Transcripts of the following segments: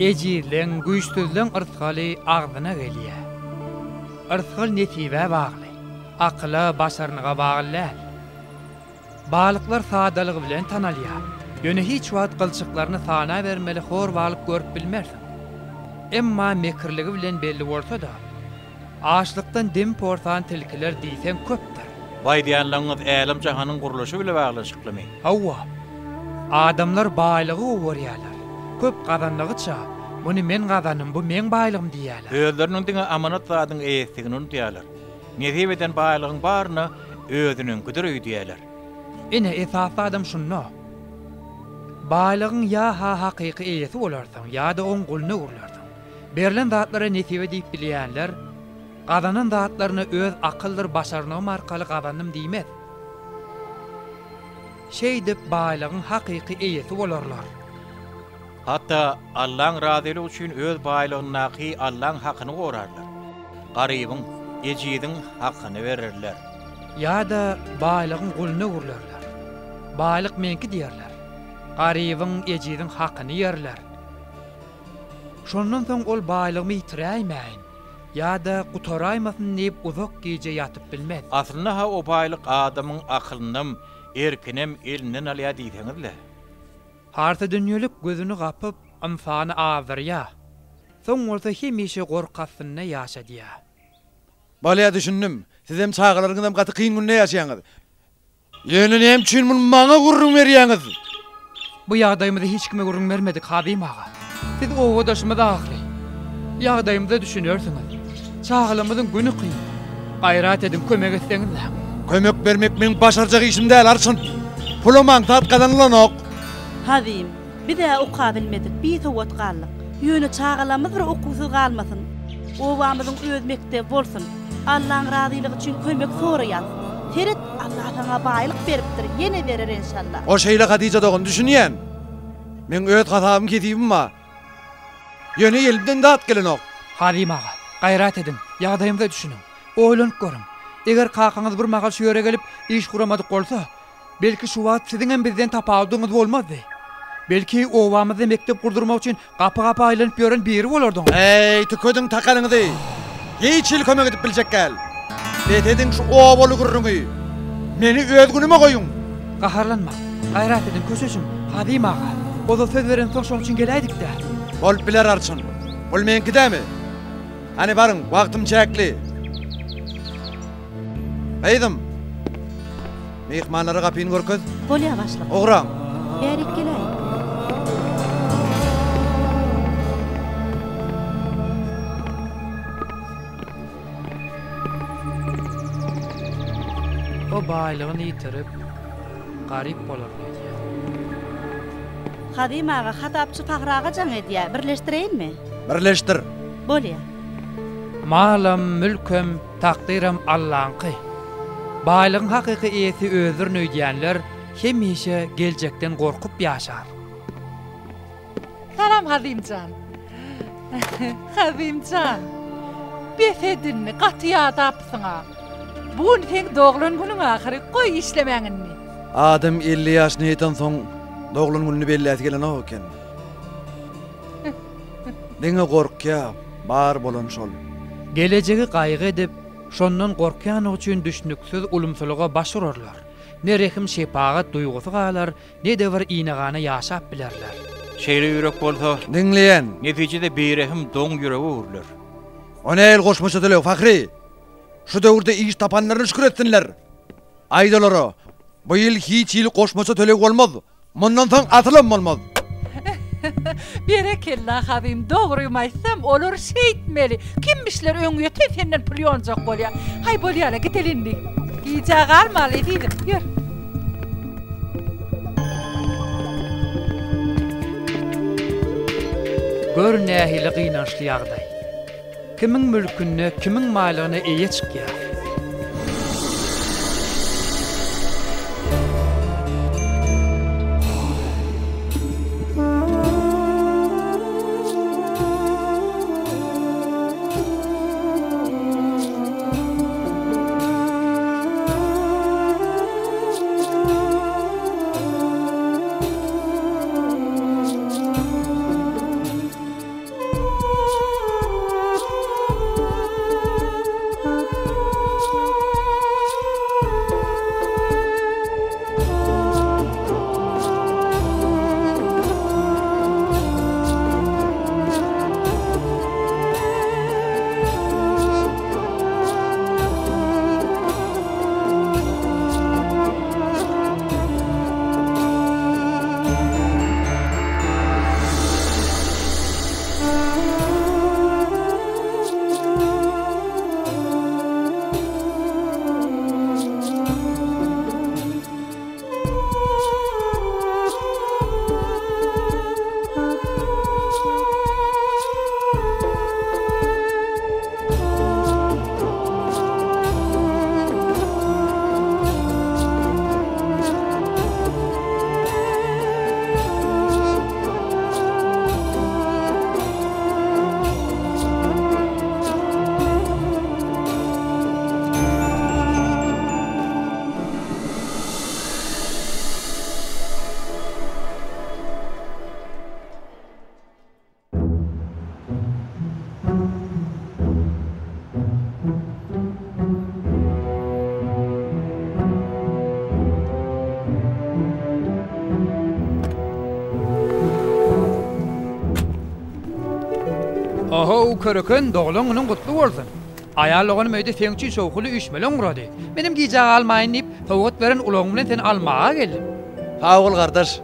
Ejizlen, güýçsüzlen ırtgaly agzyna gelýär. Irtgal netibe bagly, akla, başarnyga bagly. Balyklar sadalygy bilen tanalýar. Ýöne hiç wagt gylçyklaryny sana bermeli hor balyk görüp bilmersiň. Emma mekirligi bilen belli bolsa da, açlykdan dim porsan tilkiler diýsen köpdir. Vay diýenleriniz älim jahanyň guruluşy bilen baglanşyklamy. Hawa. Adamlar baýlygy görýärler. Köp gazanlygyça, "Muny men gazanım, bu men baýlygym" diýärler. Özleriniň diňe amanat zadyň eýesdigini unutýarlar. Nezibeden baýlygyň baryna özüniň güdüri diýärler. Ine esasy adam şunno. Baýlygyň ya hakyky eýesi bolarsyň, ya da oň gulny urlarsyň. Berilen zatlara nesibe diýip bilýänler, gazanan zatlaryny öz akyldyr başarnygym arkaly gazandym diýmez. Şeýdip baýlygyň hakyky eýesi bolarlar. Hatta Allah'ın razılığı üçün öz baýlygyny Allah'ın hakyny gorarlar. Garybyň, ejidin hakyny verirler. Ya da baýlygyň gulny urlarlar. Baýlyk menki diýerler. Garybyň, ejidin hakyny ýerler. Şondan soň ol baýlygyny ýitiräýmäýin, ya da gutaraýmasyn diýip uzak gije ýatyp bilmez. Aslynda ha o baýlyk adamyň akylynym, erkinem elinden alýa diýseňizle. Harta dünýelik gözüni gapyp amfany awdyrýa. Soň bolsa hemişe gorkasyna ýaşadýa. Balya düşündüm. Siz hem çağılarınızdan gaty kıyın günde ýaşaýaňyz. Ýöne näme üçin muny maňa gurrun berýäňiz? Bu ýagdaýymyzda hiç kime gurrun bermedik Hadim ağa. Siz owadaşmyda akly. Ýagdaýymyzda düşünýärsiňiz. Çağalymyzyň güni kyn. Gaýrat edin, kömek etseňizler. Kömek bermek meniň başarjak işim däl arçyn. Pulamaň tat kazanylanyk. Hadim, bir de oka bilmedik, bir towat gallyk. Ýöne çağalamyz bir okusyz galmasyn. Owamyzyň öz mektep bolsun. Allah'ın razylygy üçin kömek soraýar. Teret Allah sana baýlyk beripdir, ýene berer inşallah. O şeýle Hadice dogun düşünýän. Men öz hatabym ketibimma. Ýöne elimden dat gelenok. Hadim ağa, gaýrat edin, ýagdaýymyza düşünin. Oýlanyp görün. Eger kakaňyz bir magal şöýre gelip iş kuramadyk bolsa, belki şu wagt siziň hem bizden tapaýdyňyz bolmazdy. Belki owamyzy mektep gurdurmak üçin gapy-gapy aýlanyp ýören biri bolardyň. Ey, tüködüň takanyňyzy. Hiç il kömek edip biljek gel. Bededin şu owaly gurruňy. Meni öz günüme goýun. Gaharlanma. Gaýrat edin, köşeşin. Hadim ağa. Oda söz beren soň şoň üçin geläýdik-de. Bolup biler arçyn. Bol menki dämi? Hani barın, wagtym çäkli. Eýdim. Mehmanlara gapyny görköz. Bolýa başlyk. Oğran. Bärik geläýik. O baýlygyny ýitirip, garyp bolar diýär. Hadim ağa hatapçy pagraga jaň edýär, birleşdireýinmi? Birleşdir. Bolýa. Malam, mülkem, takdirim Allah'ınki. Baýlygyň hakyky eýesi özür nöýdýänler hemişe geljekden gorkup ýaşar. Salam Hadimcan. Hadimcan. Befedinni gatyýa tapsyňa. Bugün sen doglan günüň ahyry goý işlemäňinni. Adam 50 ýaşyny ýeten soň doglan gününi belläsi gelen o eken. Diňe gorkýa bar bolan şol. Gelejegi gaýgy edip, şondan gorkýan üçin düşnüksiz ulumsuluga başvurarlar. Ne rehim şepagat duýgusy galar, ne de bir iňagana ýaşap bilerler. Şeýle ýürek bolsa, Dinleýän. netijede birehim doň ýüregi urlar. O näil goşmaça döle Fahri. Şu döwürde iş tapanlaryny şükür etsinler. Aýdalary. Bu ýyl hiç ýyl goşmaça tölek bolmaz. Mundan soň atylam bolmaz. Berekella Hadim, dogrumy aýtsam olur şeýitmeli. Kimmişler öňüňe tefenden pul ýonjak bolýar. Hay bolýar, gitelindik. Ýa galmaly diýdim. Ýür. Gör nähili gynançly ýagdaý. Kimiň mülkünde, kimiň malygyna eýe çykýar. körökön doğlunyň gutly bolsun. Ayal oğlum öýde seň üçin şowkuly 3 million urady. Menim gijag almaýyn diýip towgat beren uloň bilen seni almaga geldim. Sağ ol kardeş.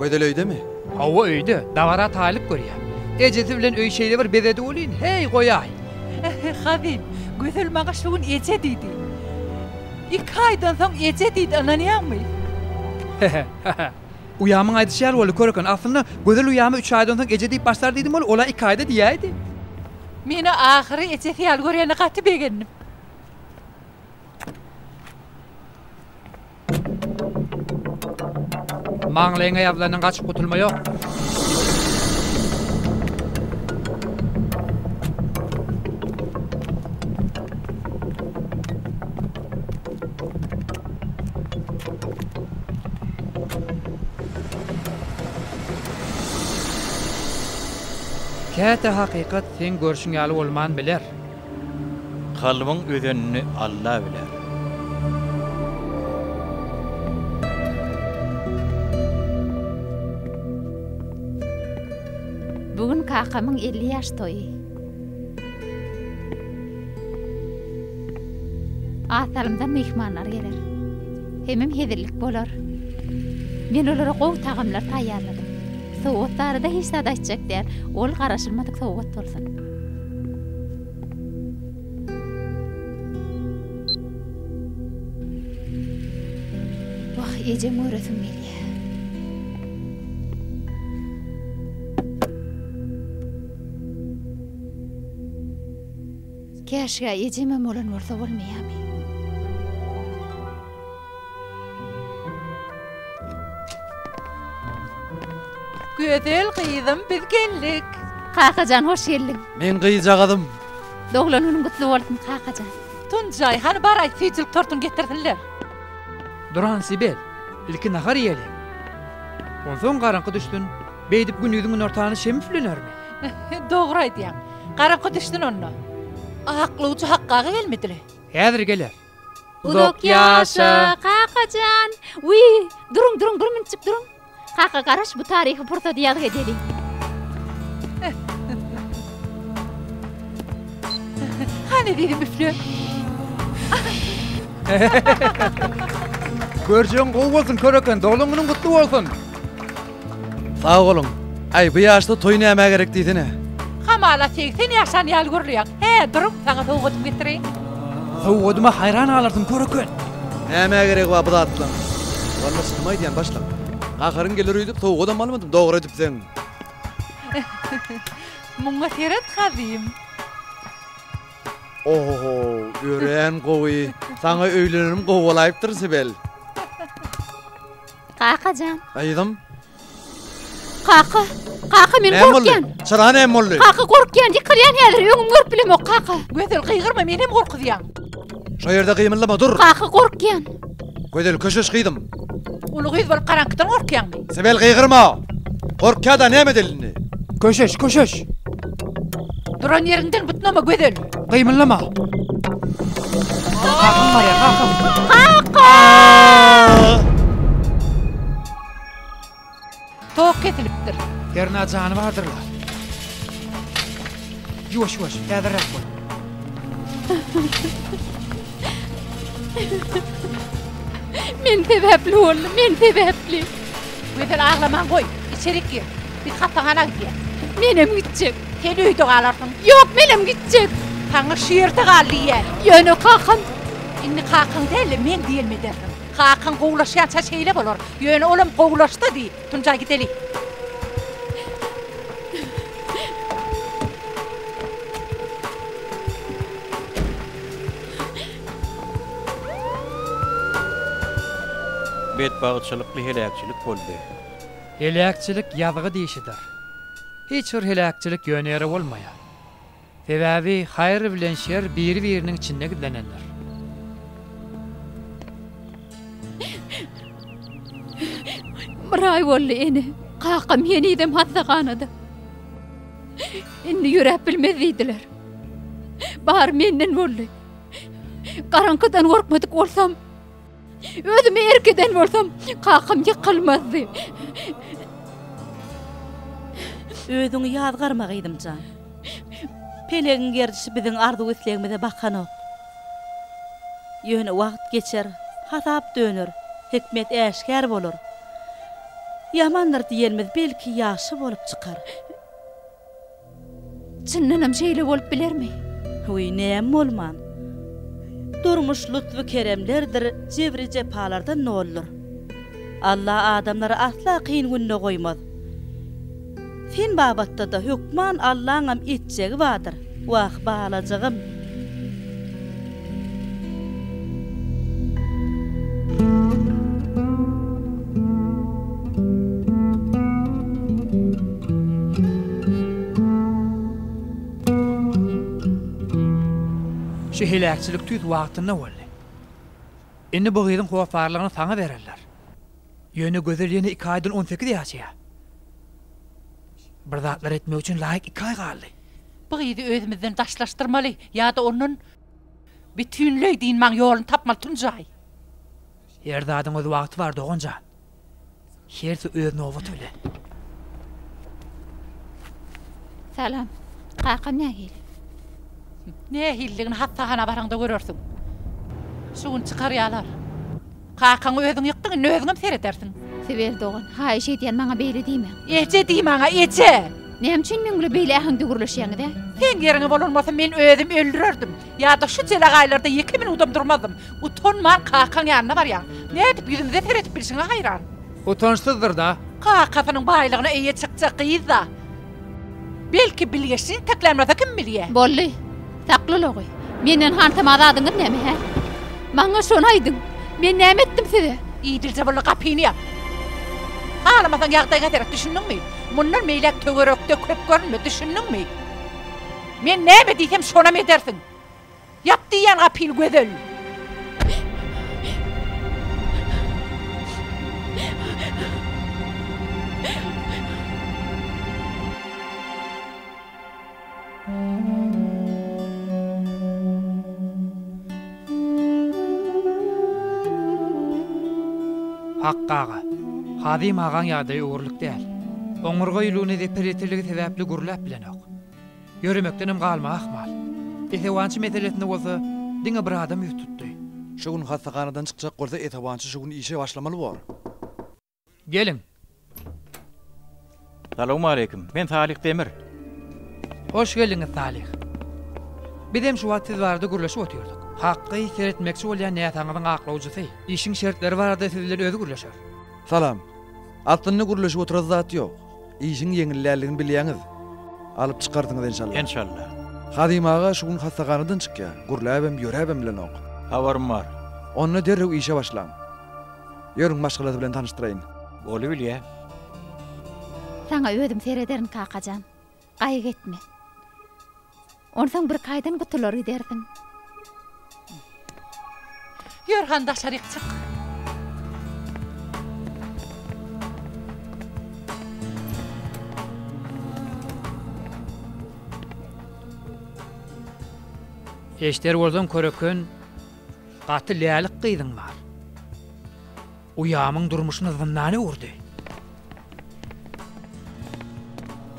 Gödelöýde mi? Hawa öýde, dawara taýlyp görýär. Ejesi bilen öý şeýle bir bezedi bolýyn. Hey goýay. Xabim, gözel maga şugun ece dedi. 2 aydan soň ece dedi ananýarmy? Uyamyň aýdyşýar bolu körökön. Aslynda gözel uyamy 3 aýdan soň ece diýip başlar diýdim bol, ola 2 aýda diýäýdi. Meni ahiri ece fiýal görýäni gaty begendim. Maňlaýyň aýablanyň gaçyp gutulma ýok. Käte hakykat sen görüşüň ýaly bolman biler. Kalbın ödenini Allah biler. Bugün kakamın 50 yaş toyu. Atalımdan mehmanlar gelir. Hemim hedirlik bolar. Men olara gowy tagamlar taýýarladym. Sowgatlary da hiç sada içecek der. Ol garaşylmadyk sowgat bolsun. Wah, ejem öresim gelýär. Käşga ejeme bolan bolsa bolmaýarmy? Gözel gyýdym, biz geldik. Kakacan hoş geldin. Men gyýjagadym. Doglananyň gutly bolsun Kakacan. Tunjay, hani bar aýt süýçilik tortun getirdiler. Duran Sibel, ilki nahar ýeli. Onsoň garaňky düşdün, beýdip günüýüň ortany şem üflenermi? Dogry aýdýaň. Garaňky düşdün onda. Akly uçy hakka gelmedile. Häzir geler. Uzak yaşa Kakacan. Durun minçik durun. Kaka garaş bu tarihi purta diýag edelim. Hani dedim üflü. Görjüň gowy bolsun körökön, doglunyň gutly bolsun. Sağ olun. Ay bu ýaşda toy näme gerek diýdine. Hamala 80 ýaşan ýaly görýär. He, durum, saňa sowgat getireyim. Sowgadyma hayran alarsyň körökön. Näme gerek wa bu zatlar? Walla sınmay diýen başla. Gakarın gelir öýdüp sowgadan malmadım. Dogry edipsen. Muňa seret Xabim. Oho, gören gowy. Saňa öýlenerim gowy bolaýypdyr Sibel. Kakacan. Aýdym. Kaka men gorkyan. Çyran hem boldy. Kaka gorkyan, ýykylýan häzir öňüm görüp bilemok kaka. Gözel gyýgyrma, men hem gorkudýan. Şo ýerde gymyllama dur. Kaka gorkyan. Gödel köşeş gyýdym. Ulu gyýz bolup garaňkydan gorkýanmy? Sibel gyýgyrma. Gorkýada näme delini? Köşeş. Duran ýeriňden butnama gözel. Gymyllama. Kakam var ya, kakam. Tok ketilipdir. Yerine canı vardırlar. Yuvaş, häzirrak bol. Men sebäpli oldum, men sebäpli. Gözel ağlaman goý, içerik gir. Biz hatagana gidiýär. Menem gitjek. Sen öýde galarsyň. Yok, menem gitjek. Taňy şiýerde galýar. Ýöne kakam. Inni kakam däli, men diýelmeden. Kakam gowlaşýança şeýle bolar. Ýöne olam gowlaşdy di. Tunjay gidelik. Bedbagçylykly helakçylyk boldy. Helakçylyk ýazygy diýişidir. Hiç bir helakçylyk ýöneri bolmaýar. Sebäbi haýr bilen şer biri-biriniň içinde gizlenendir. Biray boldy eni. Kakam ýenidem hassaganydy. Indi ýürep bilmezdiler. Bar menden boldy. Garaňkydan gorkmadyk bolsam, özüme erkeden bolsam, kakam ýykylmazdy. Özüňi ýazgarma gyýdym can. Gelen gerdişi bizim arzu etleğimize bakan ok. Yöne wagt geçer, hatap dönür, hikmet eşkar bolur. Yamanlar diýelmez belki ýaşy bolup çykar. Çyndanam şeýle bolup bilermi? Huy näme bolman? Durmuş lütfü keremlerdir, jebri jepalardan nolur. Allah adamları asla kıyın gününe koymaz. Sen babatta da hükman Allah'ın itçegi vardır. Vah bağalacağım. Şu hilakçılık tüyt wagtyna boldy. Indi bu gyzyň howaparlygyny saňa bererler. Ýöne gözel ýene 2 aýdan 18 ýaşaýar. Bir zatlar etmek üçin laýyk 2 aý galdy. Bu gyzy özümizden daşlaşdyrmaly ýa-da onun bütünlüğü diýilmän ýoluny tapmaly tunjay. Her zadyň öz wagty bar dogonja. Herse özüne owat öle. Salam. Kakam nägil? Ne hilligini hatta hana baranda görürsün. Şuun çıkaryalar. Kakan özün yıktın, özüňem seredersin. Sebel dogan. Ha işe diýen maňa beýle diýme. Ece diýmaňa, ece. Näme üçin men gule beýle ähing dugurlaşýaňyda? Sen ýerine bolmasa men özüm öldürürdüm. Ýa-da şu jela gaýlarda 2000 udam durmadım. Utonman kakan ýanyna barýan. Ne edip ýüzümde seredip bilşiňe haýran. Utançsyzdyr da. Kakafynyň baýlygyna eýe çykjak gyýza. Belki bilgeçin teklemlerde kim bilýär? Bolly. Taklılıgy. Menden hantam azadyňyz näme he? Maňa şonu aýdyň. Men näme etdim size? İdilce bolla kapyny ýap. Halamasan ýagdaý gaterek düşündiňmi? Mundan meýlek tögerekde köp görünme düşündiňmi? Men näme diýsem şona me dersiň? Ýap diýen kapyny gözel. Hakkaga. Hadim agan ýagdaý uğurluk däl. Oňurga ýylyny depretiligi sebäpli gurlap bilen ok. Ýöremekdenim galma ahmal. Etewançy meselesinde bolsa diňe bir adam ýututdy. Şu gün hastakanadan çykjak bolsa etawançy şu gün işe başlamaly bar. Gelin. Salamu aleykum. Ben Salih Demir. Hoş geldiňiz Salih. Bizem şu wagt siz barada gurlaşyp otyrdyk. Haqqy seretmekçi bolýan nätaňyň aklawjysy. İşiň şertleri barada sizler özü gurlaşar. Salam. Atlyny gurlaşyp oturan zat ýok. İşiň ýeňilläligini bilýäňiz. Alyp çykardyňyz inşallah. İnşallah. Hadim ağa şu gün hastakanadan çykýar. Gurläbem, ýöräbem bilen ok. Habarym bar. Onu derrew işe başlaň. Ýörüň maşgalaty bilen tanıştyraýyn. Bolu bilýär. Saňa özüm serederin kakajan. Gaýyk etme. Ondan bir kaýdan gutular ederdiň. Ýörhan daşaryk çık. Eşder bolsam körökön gaty lýalyk gyýdyň bar. Uyamyň durmuşyny zynnyny urdy.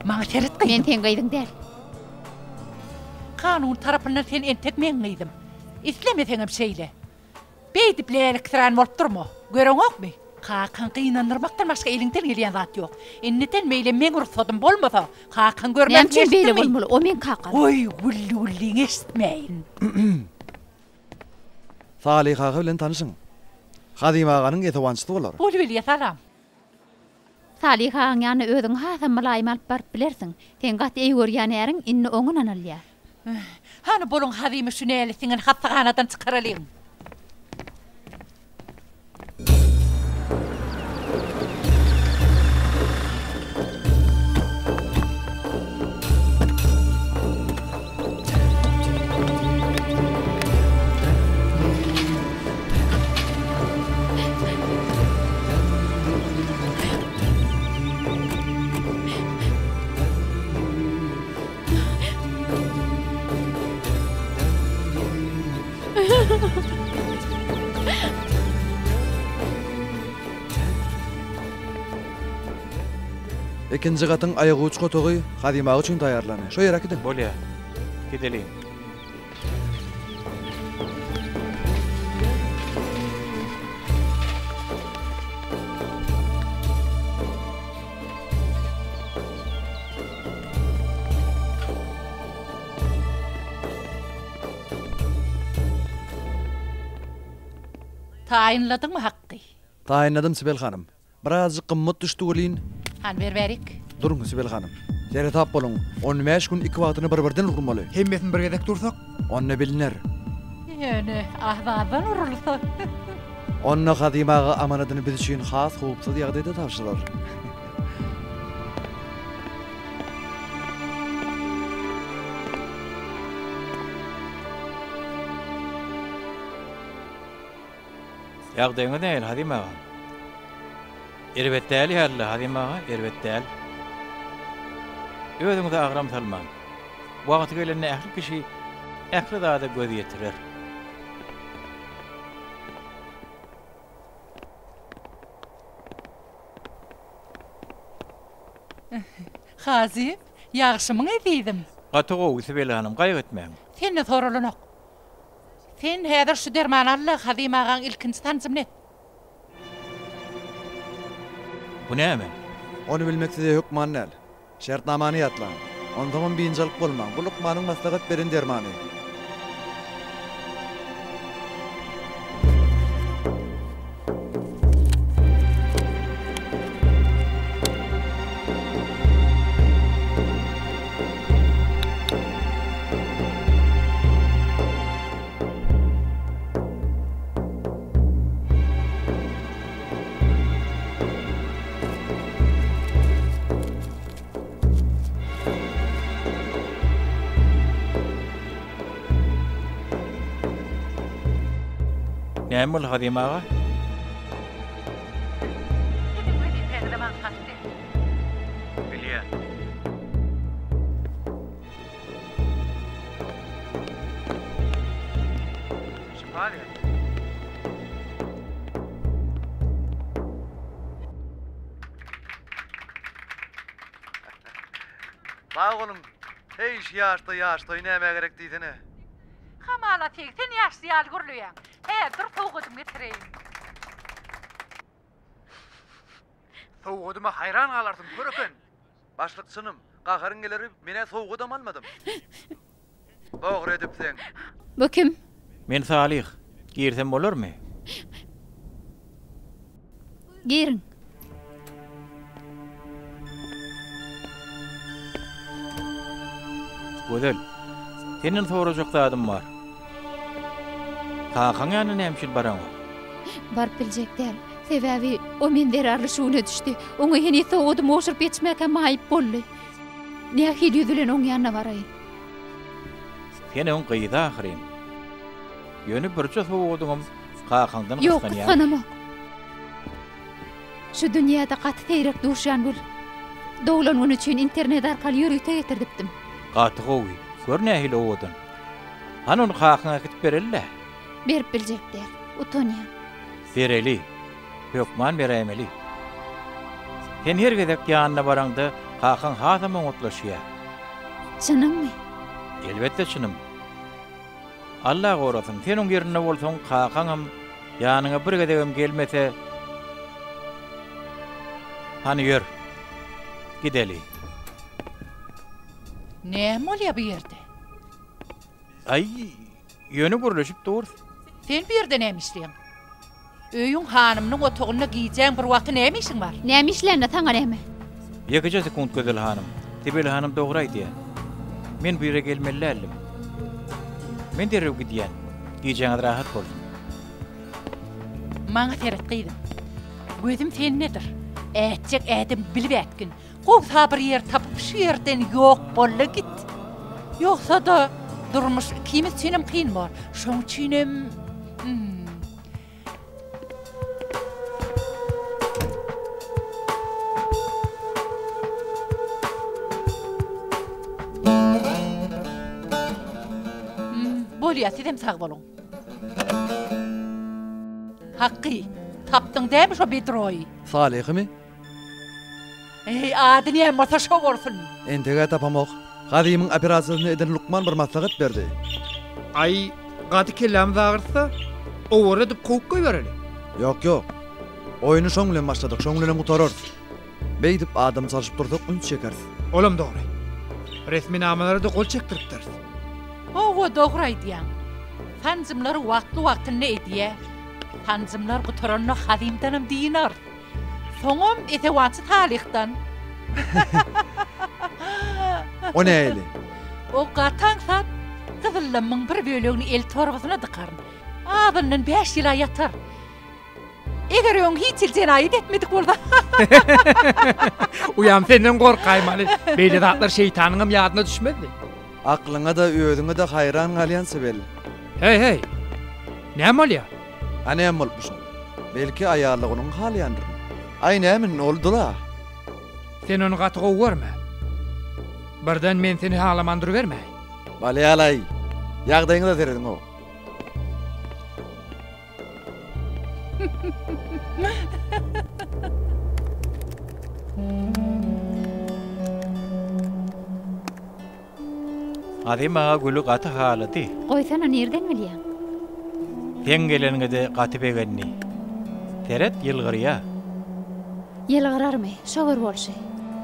Maňa seret gyýdym. Men ten gyýdyň däl. Kanun tarapyndan sen entek men gyýdym. İslemeseňem şeýle. Beýdip lýalyk tran bolup durma. Göreňokmy? Kakan gynandyrmakdan başga eliňden gelýän zat ýok. Enneten meýle men ursadym bolmasa, kakan görmez. Näme üçin beýle bolmaly? O men kakam. Oy, gulli esitmeýin. Salih ağa bilen tanışyň. Hadim aganyň etawançysy bolar. Bolu bilýär salam. Salih ağaň ýany özüň hasam malaýym alyp baryp bilersiň. Sen gaty eýgörýän äriň inni oňunan alýar. Hani bolun hadimy şunäli siňin hattaganadan çykaralyň. Ikinci gatyň aýagy uçga togy Hadim ağa üçin taýarlany. Şo ýere gideň. Bolýar. Gidelim. Tayinladın mı Hakkı? Tayinladım Sibel hanım. Birazcık kımmet düştü gelin. Han verik. Durun Sibel hanım. Sere tap bolun. 15 gün 2 wagtyny bir-birden urmaly. Hemmetin bir gedek dursak. Onna biliner. Yani ahvadan urulsa. Onna Hadimaga amanatyny biz üçin has howpsuz ýagdaýda tapşyrar. Ýagdaýyňy näil Hadim ağa? Erbet däl ýaly Hadim ağa, erbet däl. Özüňize agram salmaň. Wagty gelende ähli kişi ähli zada göz ýetirer. Hazim, ýagşymyň edýdim. Gatygow Sibel hanım, gaýg etmäň. Seni sorulanak. Sen häzir şu derman Allah Hadim ağaň ilkinji tanjym net. Bu näme? Onu bilmekde hukman näl. Şertnamany ýatlan. Ondan biňjalyk bolmaň. Bu lukmanyň maslahat beren dermany. Näme ol Hadim ağa? Bilýän. Şifale. Bağolum, heýş ýaşda näme gerek diýdine. Hamala teksen ýaşly ýalgurlýan. Häzir soğudum getireyim. Soğuduma hayran qalardım göreken. Başlyqçynım, gagaryň geleri mene soğudam almadym. Dogry edipseň. Bu kim? Men Salih. Girsem bolarmy? Girin. Gözel. Senin sorajak zadym bar. Kakan ýanyna nämişil baraň? Barıp biljekler. Sebäbi o men derarlyşyna düşdi. Oňa heni soğudum oşurup geçmäke maýyp boldy. Nähil ýüzülen oň ýanyna baraýyn. Seni on gyýda ahyryn. Ýöne birçe soğudum kakandan Ýok, gysgan ýa. ganamak. Şu dünýäde gaty teýrek duşan bul. Dowlan üçin internet arkaly ýürüýte getirdipdim. Gatygowy. Gör nähil owdan. Hanuň kakana gitip berelle. Berip biljekler. Utonýan. Bereli. Hökman beremeli. Sen her gezek ýanyna baraňda kakan hasam oňutlaşýar. Çynymmy? Elbetde çynym. Allah gorasyn, sen oň ýerinde bolsaň kakanam ýanyňa bir gezegem gelmese hani ýör. Gideli. Näme bolýar bu ýerde? Ay, ýöne gürleşip dur. Sen bu ýerde näme işleýän? Öýüň hanymynyň otagyna giýjäň bir wagty näme işiň bar? Näme işlerine taňa näme? Ýekije sekund Gözel hanım. Sibel hanım dogry aýdýar. Men bu ýere gelmellälim. Men derrew gidýän. Giýjäň rahat bolsun. Maňa teret gyýdym. Gözüm sen nedir? Ätjek ädim bilibätgin. Gowsa bir ýer tapyp şu ýerden ýok bolla git. Ýoksa da durmuş kimi çinem kyn bar. Şoň çinem bolýar, sizem sag bolun. Haqqy, tapdyň dämi şo bedroy? Salihmi? Ey, adyny ýa-da şo bolsun. Entege tapamak. Gadyymyň operasyonyny eden Lukman bir maslahat berdi. Ay, gaty kellam zagyrsa, owar edip kowuk goýbereli. Yok. Oyunu şoň bilen başladyk, şoň bilen gutarar. Beýdip adam çalyşyp dursak üns çekerdi. Olam dogry. Resmi namalarda gol çektiripdir. Owa dogry diýen. Tanzymlar wagtly ediýe. Tanzymlar gutaranyny hadimdanam diýinar. Soňam etewansy talyhdan. O näýeli? O gataň sat gyzyllamyň bir bölegini el torbasyna dykaryn. Adanyň 5 ýyla ýatar. Eger öň hiç iljen aýyt etmedik bolsa. Uyam senden gorkaýym ali. Beýle zatlar şeytanyňam ýadyna düşmedi. Aklyňa da öýüňe de hayran galýan sebel. Hey. Näme bolýar? Anam bolmuşum. Belki ayarlygynyň halyandyr. Ay näme oldula? Sen onu gatyga görme. Birden men seni halamandyr berme. Bale alay. Ýagdaýyňy da terediň o. Adi maga gülü gaty halaty. Goýsana nerden bilýän? Sen gelenigde gaty begenni. Teret ýylgyrya. Ýylgyrarmy? Şoger bolşy.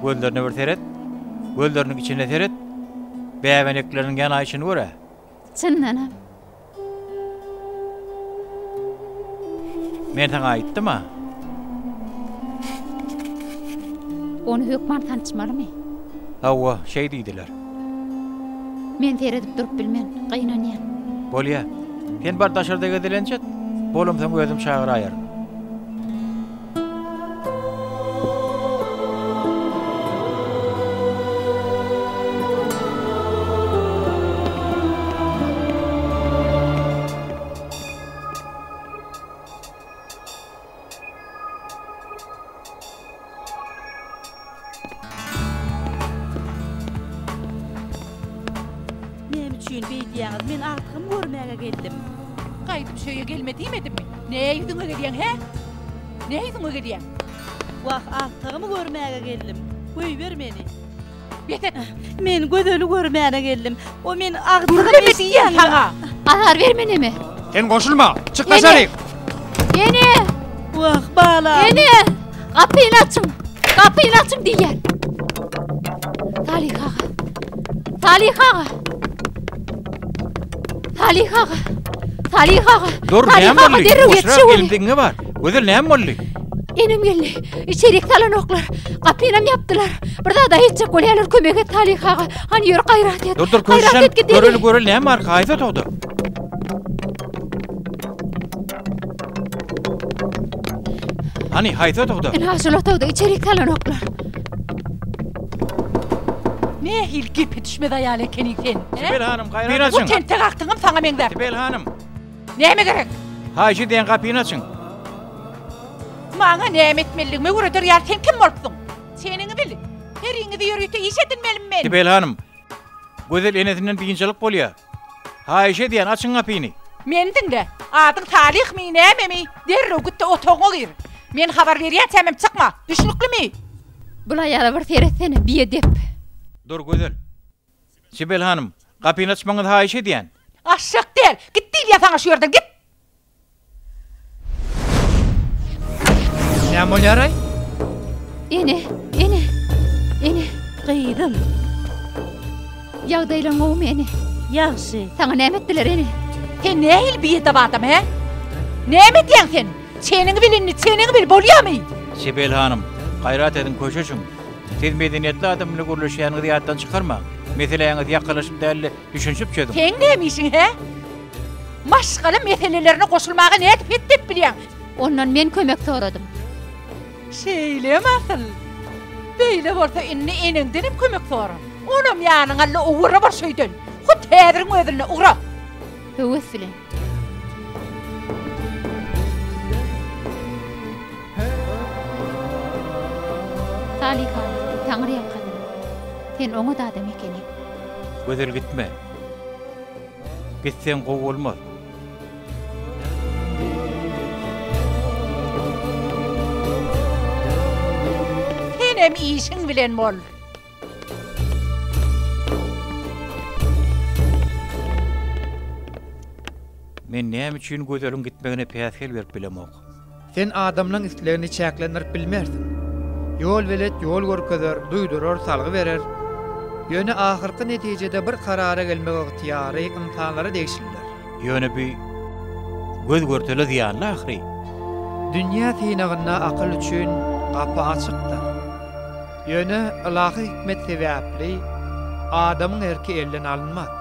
Göllerini bir teret. Gölleriniň içine teret. Bäwenekleriniň ýana aýşyny görä. Çyndanam. Men taňa aýtdyma. Onu hökman tanışmalymy? Hawa şey diýdiler. Men teredip durup bilmem, gynanýan. Bolýa. Sen bar daşarda gedelençet. Bolum sen gözüm çağıraýar. Men artygym görmäge geldim. Gaýdyp şöýe gelme diýmedimmi? Näme ýüzüňe gelýän he? Näme ýüzüňe gelýän? Wag artygymy görmäge geldim. Goýber meni. Betet, Men gödeli görmäge geldim. O men agdygy görme diýen taňa. Azar bermenimi? Sen goşulma. Çık daşary. Ýene, Wag bala. ýene. Gapyny açyň. Gapyny açyň diýer. Talih ağa. Talih ağa. Talih ağa. Talih ağa. Dur, näme boldy? Goşrak geldiňe bar. Gözel näme boldy? Enem geldi. İçerik talan oklar. Kapynam yaptılar. Burada da hiç kolyalar kömek et Talih ağa. Hani yürü gayrat et. Dur, köşüşen göreli näme bar? Gaýda togdy. Hani hayta togdy. En haşula togdy içerik talan oklar. Ne hilki petişme dayal ekenin sen? Sibel hanım gaýrat açyň. Bu tente gaktyňym saňa meňder. Sibel hanım. Näme gerek? Haýjy diýen gapyny açyň. Maňa näme etmeliligime görä ýar sen kim bolupdyň? Seniňi bil. Heriňizi ýörüýte iş edilmelim men. Sibel hanım. Gözel enetinden biňinçilik bolýar. Haýjy diýen açyň gapyny. Men diňle. Adyň Talih mi näme mi? Derrew gitdi otoňa gir. Men habar berýän semem çykma. Düşnüklimi? Bula ýaly bir teretsene biýedip. Dur Gözel. Sibel hanım, gapyny açmaňyz haýjy diýen. Aşşak del. Git diýýär saňa şu ýerden git. Näme bolýar ay? Ene. Gyýdym. Ýagdaýlaň o meni. Ýaxşy. Saňa näme etdiler ene? Sen nähil biýede badam he? Näme diýen sen? Seniňi bilinni, seniňi bil bolýarmy? Sibel hanım, gaýrat edin köşeşiň. Siz medeniýetli adamly görüşýäňizi ýatdan çykarma. Meseleňiz ýakalaşyp däl düşünşip çödüm. Sen nämişiň he? Maşgala meselelerini goşulmaga nädip etdip bilýän? Ondan men kömek soradym. Şeýle masal. Beýle bolsa inni eniňdenim kömek sorar. Onam ýanyňa ugura bar şeýden. Hu täziriň özüne ugura. Höwes bilen. Talih ağa, taňry ýakady. Sen oňa da adam ekeni. Gözel gitme. Gitsen gowy bolmaz. Senem işiň bilen bol. Men näme üçin gözlerim gitmegine päskel berip bilemok. Sen adamlaryň islerini çäklendirip bilmersin. Yol velet yol görkezler, duýdurar, salgy berer. Ýöne ahyrky netijede bir karara gelmek ygtyýary insanlara degişirler. Ýöne bir göz görteli ziýanly ahry. Dünýä synagyna akyl üçin gapy açykdyr. Ýöne ilahy hikmet sebäpli adamyň erki elden alınmaz.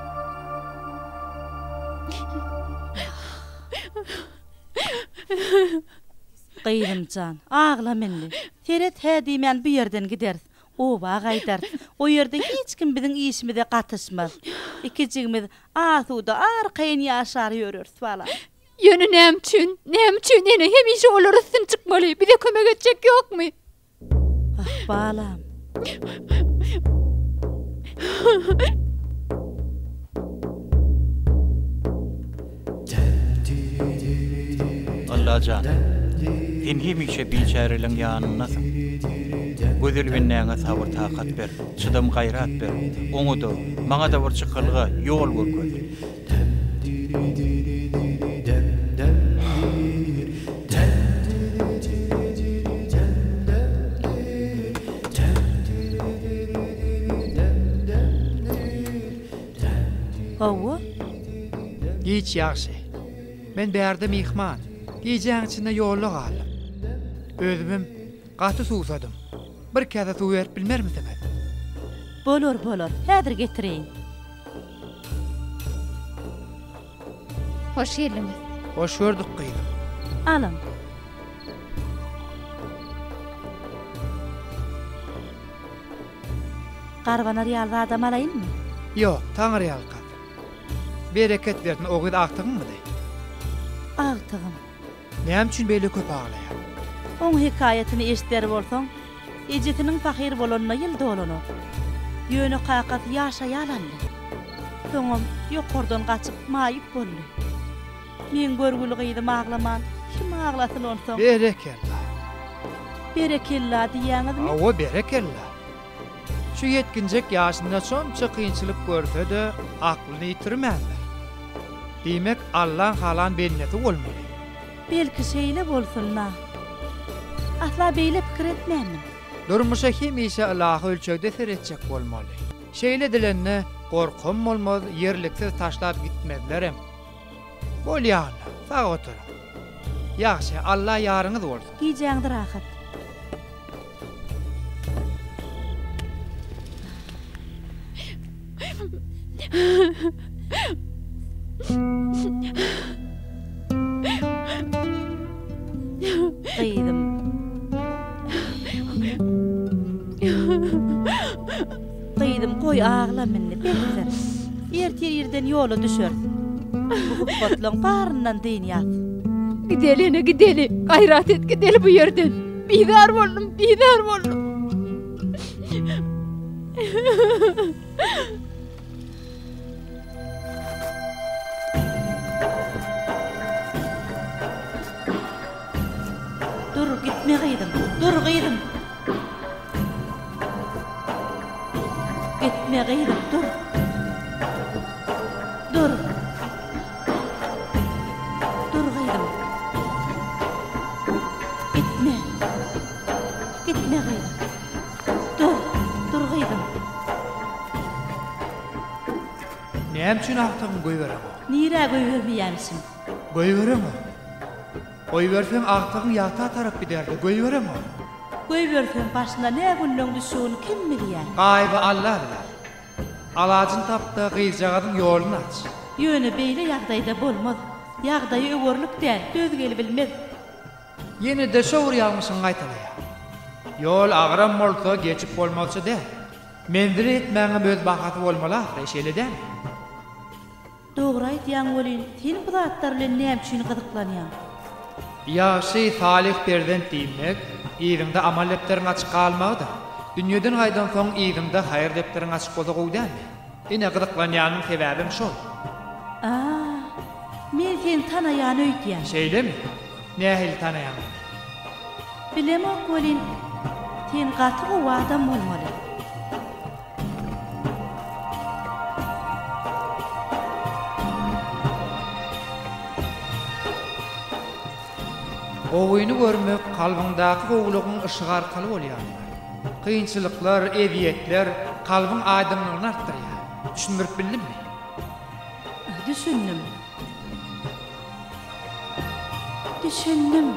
Gıyrımcan, ağla menli. Seret hädimen bir yerden gider. Oba gaýdar. O ýerde hiç kim biziň işimizde gatnaşmaz. Ikijigimiz asuda arkaýyn ýaşar ýörer bala. Ýöne näme üçin ene hemişe olar üstün çykmaly. Bize kömek etjek ýokmy? Ah balam. Allah can. Sen hemişe biçäreliň ýanynasyň. Gözül binnäňe sabır takat ber, çydam gaýrat ber. Oňa da, maňa da bir çykylga ýol görkezdir. Hawa? Hiç ýaxşy. Men bärde mihman. Giýjäň içinde ýolly galym. Özümim gaty suwsadym. Bir käze suw berip bilmermisiňiz? Bolor, häzir getireýin. Hoş geldiniz. Hoş gördük gyýdym. Alın. Garwana ýaly adam alaýynmy? Ýok, taňry ýalka. Bereket bersin, o gyz aktygyňmy diýip. Agtygym. Näme üçin beýle köp aglaýar? Oň hikaýatyny eşitler bolsaň, ejetiniň fakir bolanyna ýyl dolanok. Ýöne qakat ýaşaýalandy. Soňam ýokardan gaçyp maýyp boldy. Men görgüli gyýdym aglaman, kim aglasyn olsaň? Berekella diýäňizmi? O berekella. Şu yetkinjek ýaşynda şonça kynçylyk görse de aklyny ýitirmändir. Diýmek Allah halan benneti bolmaly. Belki şeýle bolsunna. Asla beýle pikir etmändim. Durmuşa hemişe Allahy ölçegde seretjek bolmaly. Şeýle dilenne gorkum bolmaz, ýerliksiz taşlap gitmezlerem. Bolýany, sag otur. Ýaxşy, Allah ýaryňyz bolsun. Giýjäňdi rahat. Gyýdym. Gyýdym, goý agla minni, bekler. Ertir ýerden ýola düşer. Bu hukmatlaň baryndan diýýär. Gideli, gaýrat et, gideli bu ýerden. Bidar boldum. Dur, gitme gyýdym. Dur gyýdym. Gitme gyýdym, dur. Dur. Dur gyýdym. Gitme. Gitme gyýdym. Dur gyýdym. Näme üçin aktygyň goýberem? Nire göýbermeýämsin? Goýberem. Goýberseň aktygyň ýata tarap giderdi, goýberem. Göýbersen başyna ne günlüň düşýän kim bilýär? Gaýby Allah biler. Alajyn tapdy, gyýjagyň ýoluny aç. Ýöne beýle ýagdaýda bolmaz. Ýagdaýy öwürlük däl, döz gelip bilmez. Ýene de şowur ýalmyşyň gaýtalaýar. Ýol agram bolsa geçip bolmasy däl. Mendir etmäňe öz bahaty bolmaly, şeýle-de. Dogry aýtýan bolyn, sen bu zatlar bilen näme üçin gyzyklanýan? Ýaşy salih berden diýmek, ýerinde amal depteriň açyk galmagdy. Dünýeden gaýdan soň ýerinde haýır depteriň açyk bolýar. Ine gyzyklanýanyň sebäbim şol. Men sen tanaýan öýtýän. Şeýlemi? Nähil tanaýan? Bilemok bolyn, sen gaty o adam bolmaly. Owyny görmek kalbyňdaky gowlugyň ışıgy arkaly bolýar. Kynçylyklar, eziýetler kalbyň aýdymlygyny artdyrýar. Düşündirip bildimmi? Düşündüm. Düşündüm.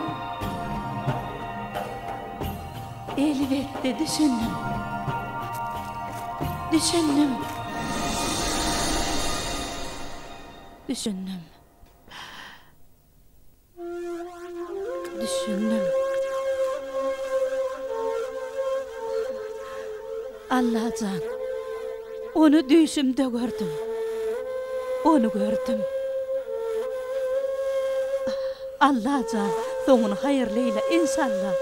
Elbette düşündüm. Düşündüm. Düşündüm. Düşündüm. Allah'can, onu düşümde gördüm. Onu gördüm. Allah'can, sonunu hayırlıyla inşallah.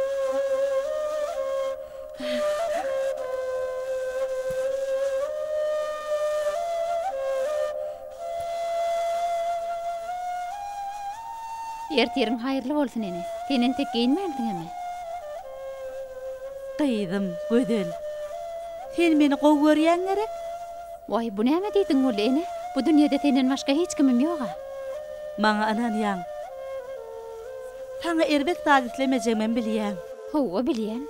Ertirin hayırlı bolsun ene. Senen tek giyinmerdin mi? Kıydım, gödel. Sen beni qov görýän gerek. Vay bu näme diýdiň ol ene? Bu dünýede senden başga hiç kimim ýok-a. Maňa anan ýaň. Sana erbet sadislemejegmen bilýän. Howa bilýän.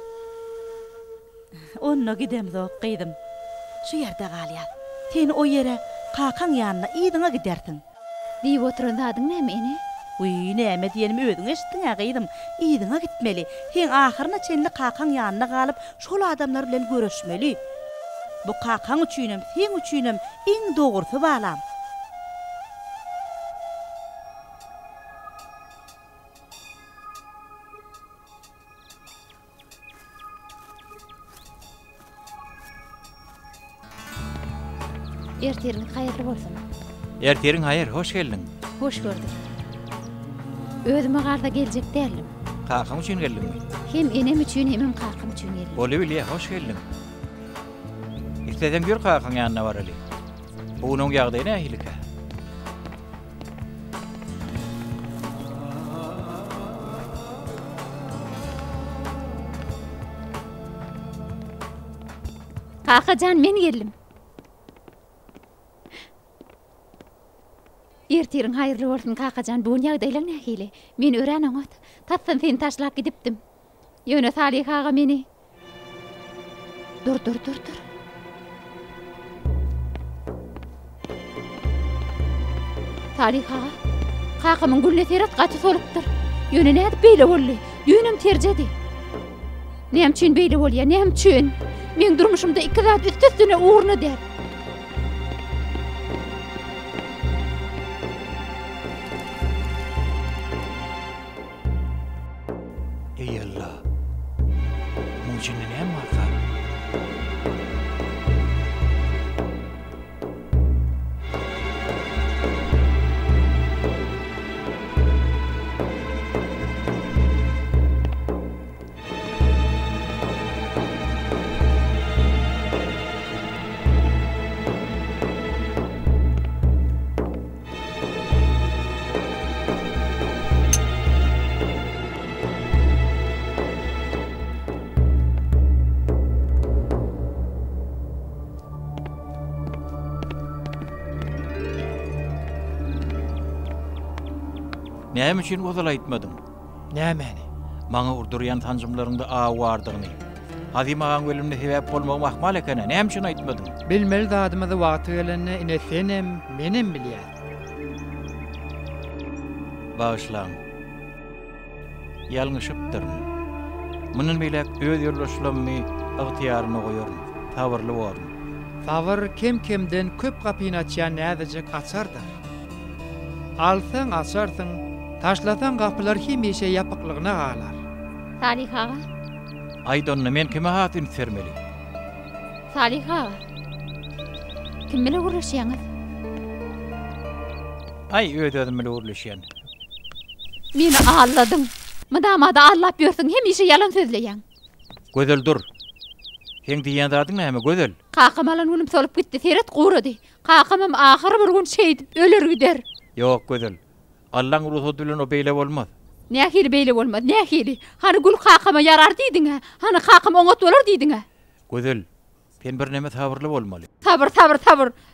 Onno gidem zok kıydım. Şu yerde galýar. Sen o yere kakaň ýanyna iýdiňe gidersiň. Diýip oturan zadyň näme ene? Uy, näme diýenim özüň eşitdiň gıydım. Iýdiňe gitmeli. Sen ahyryna çenli kakaň ýanyna galyp şol adamlar bilen görüşmeli. Bu kakaň üçinem, sen üçinem iň dogrusy balam. Ertirin hayırlı bolsun. Ertirin hayır, hoş geldin. Hoş gördük. Özüme garda gelecek derlim. Kakam üçün geldin mi? Hem enem üçün hem kakam üçün geldim. Bolu bilye, hoş geldin. İstedem gör kakam yanına var ali. Onun ýagdaýy nähilika? Kakacan men geldim. Ertirin hayırlı bolsun kakacan. Bu ýagdaýlar nähili? Men ören oňat. Tatsan seni taşlap gidipdim. Ýöne Salikaga meni. Dur. Salikaga. Kakamyň gülne terat gaty solypdyr. Ýöne näde beýle boldy? Düýnüm terjedi. Näme üçin beýle bolýar? Näme üçin? Men durmuşymda iki zat üst-üstüne uğruna der. Ey Allah. Mucinde näme marka? Näme üçin ozal aýtmadym? Nämeni? Maňa urdurýan tanjymlaryňda awardygyny. Hadi maňa ölümne sebäp bolmak mahmal ekene. Näme üçin aýtmadym? Bilmeli zadymyzy wagty gelende ine senem, menem bilýär. Bağışlaň. Ýalňyşypdyrm. Munyň beýle öz ýoldaşlarymmy ygtyýaryna goýarym. Tawırly bolarym. Tawır kim-kimden köp gapyny açýan nädejek açardyr. Alsaň açarsyň, taşlasan gapylar hemişe ýapyklygyna galar. Salikaga. Aýdanyna men kime hatyn sermeli? Salikaga. Kim bilen görüşýäňiz? Ay öýdädim bilen urluşýan. Meni ağladyň. Madamada Allah börsün hemişe yalan sözleýän. Gözel dur. Sen diýen zadyň näme gözel? Kakam alan günüm solup gitti. Seret gurady. Kakamam ahyry bir gün şeýdip öler gider. Ýok gözel. Allahyň ruhy bilen o beýle bolmaz. Nähili beýle bolmaz? Nähili? Hani gül kakama yarar diýdiňe? Hani kakam oňat bolar diýdiňe? Gözel. Sen bir näme sabırly bolmaly. Sabır.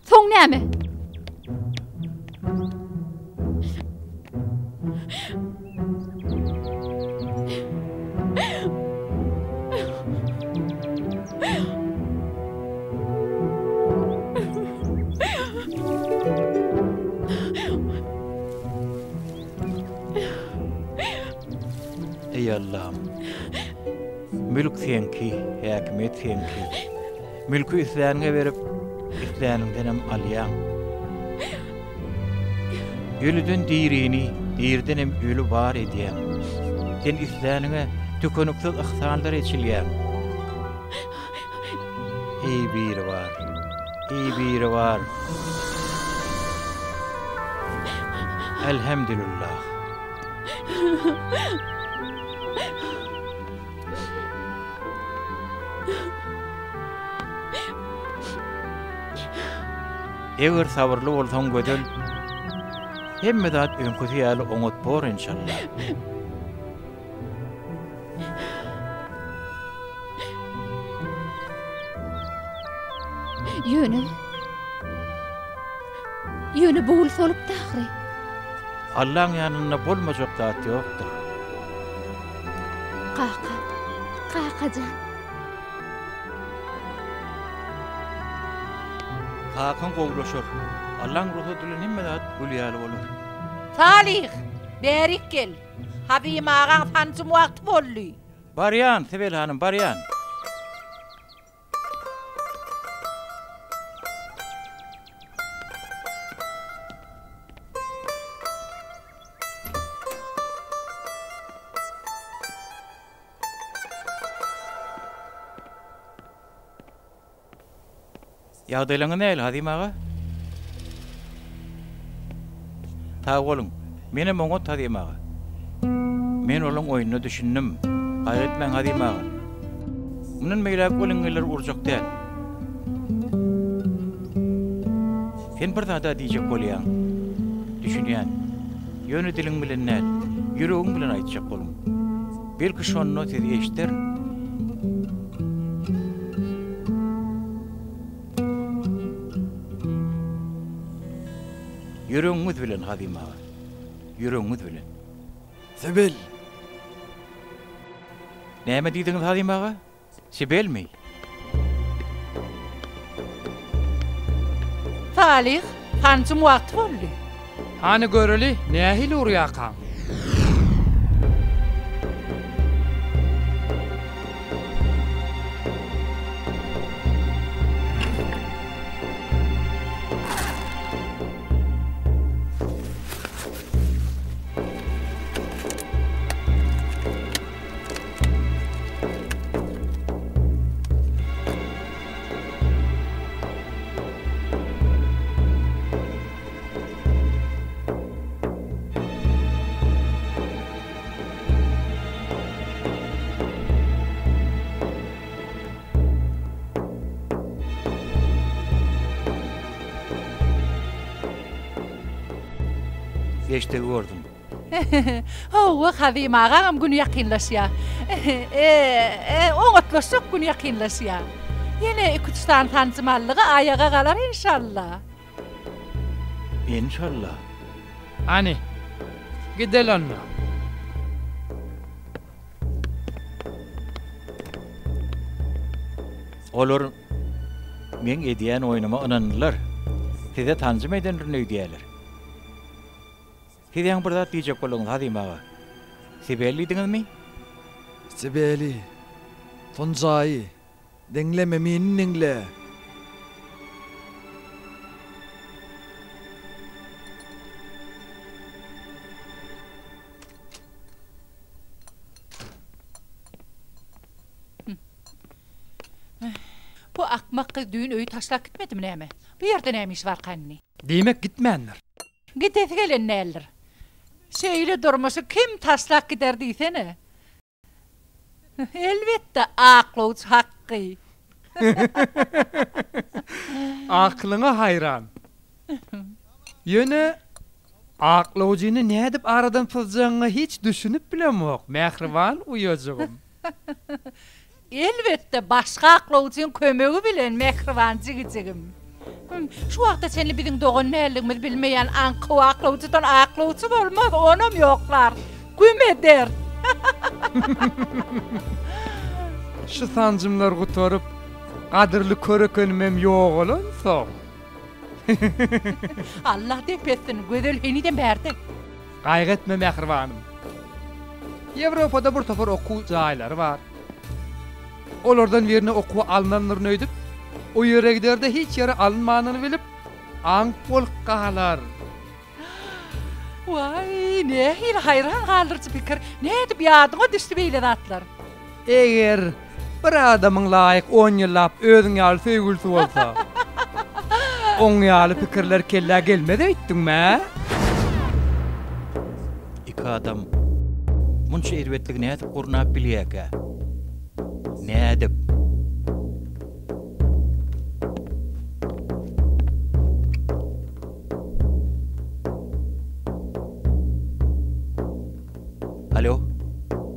Soň näme? Ey Allah'ım. Mülk senki, häkimet senki. Mülkü isläňe berip, isläniňden alýan. Ölüden dirini, dirdenem ölü var edýän. Sen isläniňe tükönüksiz ihsanlar etçilýän. Ey biri var, ey biri var. Elhamdülillah. Eger sabırlı bolsaň gödel, hemme zat öňküsi ýaly oňatbor inşallah. Ýöne bugul solup dahry. Allah'ın ýanynda bolmajak zat ýokdur. Qaqajan. Hakan gowlaşar. Allah'ın ruhu dilen hemme zat gülýäli bolar. Salih, berik gel. Habim ağaň sancym wagt boldy. Baryan, Sebel hanım, baryan. Ýagdaýlaryň näl Hadim ağa? Ta bolun. Mene moňot Hadim ağa. Men olaň oýuny düşündim. Gaýretmen Hadim ağa. Munun meýläp bolungylar urjak däl. Sen bir zada diýjek bolýan. Düşünýän. Ýöne diliň bilen näl, ýüregiň bilen aýtjak bolum. Belki şonu siz eşiter. Yüreğiniz bilen Hadim ağa. Yüreğiniz bilen. Sebel. Näme diýdiňiz Hadim ağa? Sebel mi? Salih, sancym wagt boldy. Hani göreli nähili urýakan? Geçti gördüm. Hawa Hadim ağam gün ýakynlaşýar. Oňatlaşyp gün ýakynlaşýar. Ýene Kürtistan tanzymallygy ayaga galar inşallah. İnşallah. Hani gidelenme. Olur men edýän oýnama inanýarlar. Size tanzym edenler öýdýärler. Siz bir zat diýjek bolňyz Hadim ağa. Sebelli diňizmi? Sebeli. Tonjay. Dengleme meni dinle. Bu akmakky düýün öýü taşlap gitmedimi näme? Bu ýerde näme iş bar kanny? Demek gitmänler. Gidesi gelen näler? Şeýle durmasy kim taşlap gider diýsene? Elbetde aklawç haqqy. Aklyňa hayran. Ýöne aklawjyny nädip aradan pyljagyňy hiç düşünüp bilemok. Mähriban uýajagym. Elbetde başga aklawçyň kömegi bilen mähriban jigijigim. Şu wagtda seni biziň dogan näligimiz bilmeýän anky aklawçydan aklawçy bolmaz, onam ýoklar. Kümeder. Şu sancımlar gutorup gadyrly körekenimem ýok olansa. Allah dep etsin, gözel heniden berdi. Gaýretme mähribanym. Ýewropada bir topar okuw jaýlary bar. Olardan birine okuw alnanlaryny öýdüp, o ýere giderde hiç ýere alınmanyny bilip, aň bolup galar. Vay, ne hil hayran kaldırıcı fikir. Ne edip yadıma düştü beyle zatlar. Eger bir adamyň laýyk 10 ýyllap özüň ýaly söýgülsi bolsa, oň ýaly pikirler kelle gelmedi aýtdyňmy? İki adam munça irwetlik nädip gurnap bilýäkä? Nädip? Alo,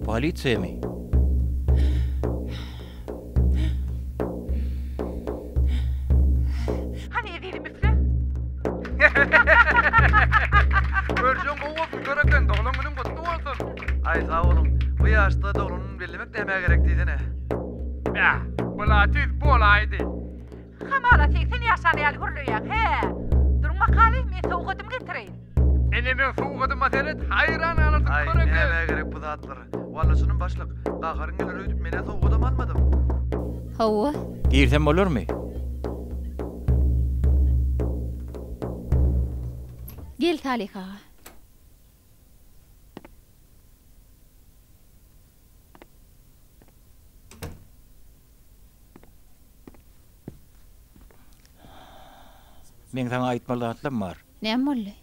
polisiýa mi? Hani edelim üfle? Görjüň gowy göreken doglan günüm gutly bolsun. Ay sağ olun. Bu ýaşda doglunyny bellemek deme gerek diýdine. Ya, bulatys bolaýdy. Hamala 80 ýaşany ýaly gürlüýär. He. Durma kaly, men sowgadım getireýin. Enemen sowgady masalet hayran alardyk Ay göreke. neme gerek bu zatlar. Wallasynyň başlyk. Gagaryň geler öýdüp mene sowgadam almadym. Hawa, Girsem bolurmy? gel Salih ağa. Men sana aýtmaly atlam bar. Näme boldy?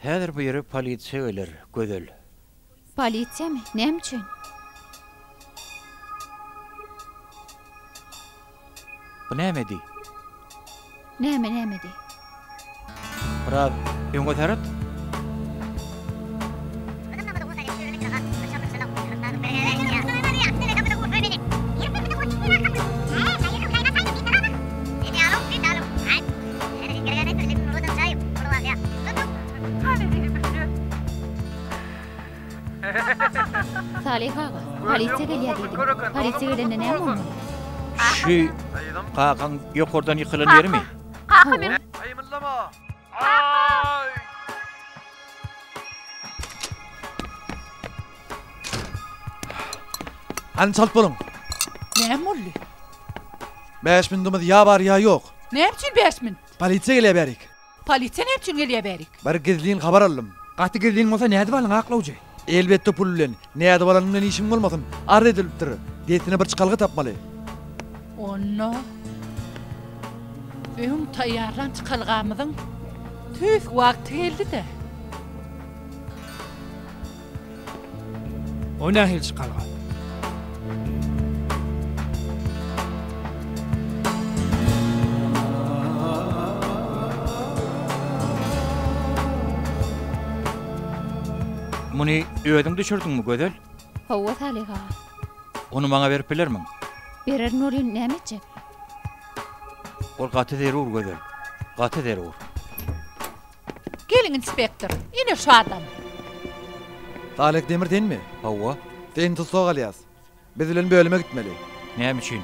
Häzir bu ýere polisiýa gelir, gözel. Polisiýamy? Näme üçin? Bu näme di? Näme di? Biraz öňe tarat. Salih ağa, polisiýa gelýär diýdim. Polisiýa gelende näme bolmaly? Şu qaqaň ýokardan ýykylan ýermi? Hawa, Aýmyllama. Ay! Hani çalt bolun. Näme boldy? 5000 dumyz ýa bar ýa ýok. Näme üçin 5000? Polisiýa gelýär berik. Polisiýa näme üçin gelýär berik? Bir gizliň habar aldım. Gaty geldiň bolsa näde balyň aklawjy? Elbette pul bilen näde bolanyň bilen işim bolmasyn. Ar edilipdir. Diýetine bir çykalgy tapmaly. Onu. Öň taýýarlan çykalgamyzyň tüs wagty geldi-de. O nähil çykalgan? Muny öýüň düşürdiňmi gözel? Hawa Salih ağa. Onu maňa berip bilermiň? Berer nolyn näme etjek? Ol gaty derur gözel. Gaty derur. Gelin inspektor. Ine şu adam. Talek Demir denmi? Hawa, Den tutsa galyas. Biz bilen bölüme gitmeli. näme üçin?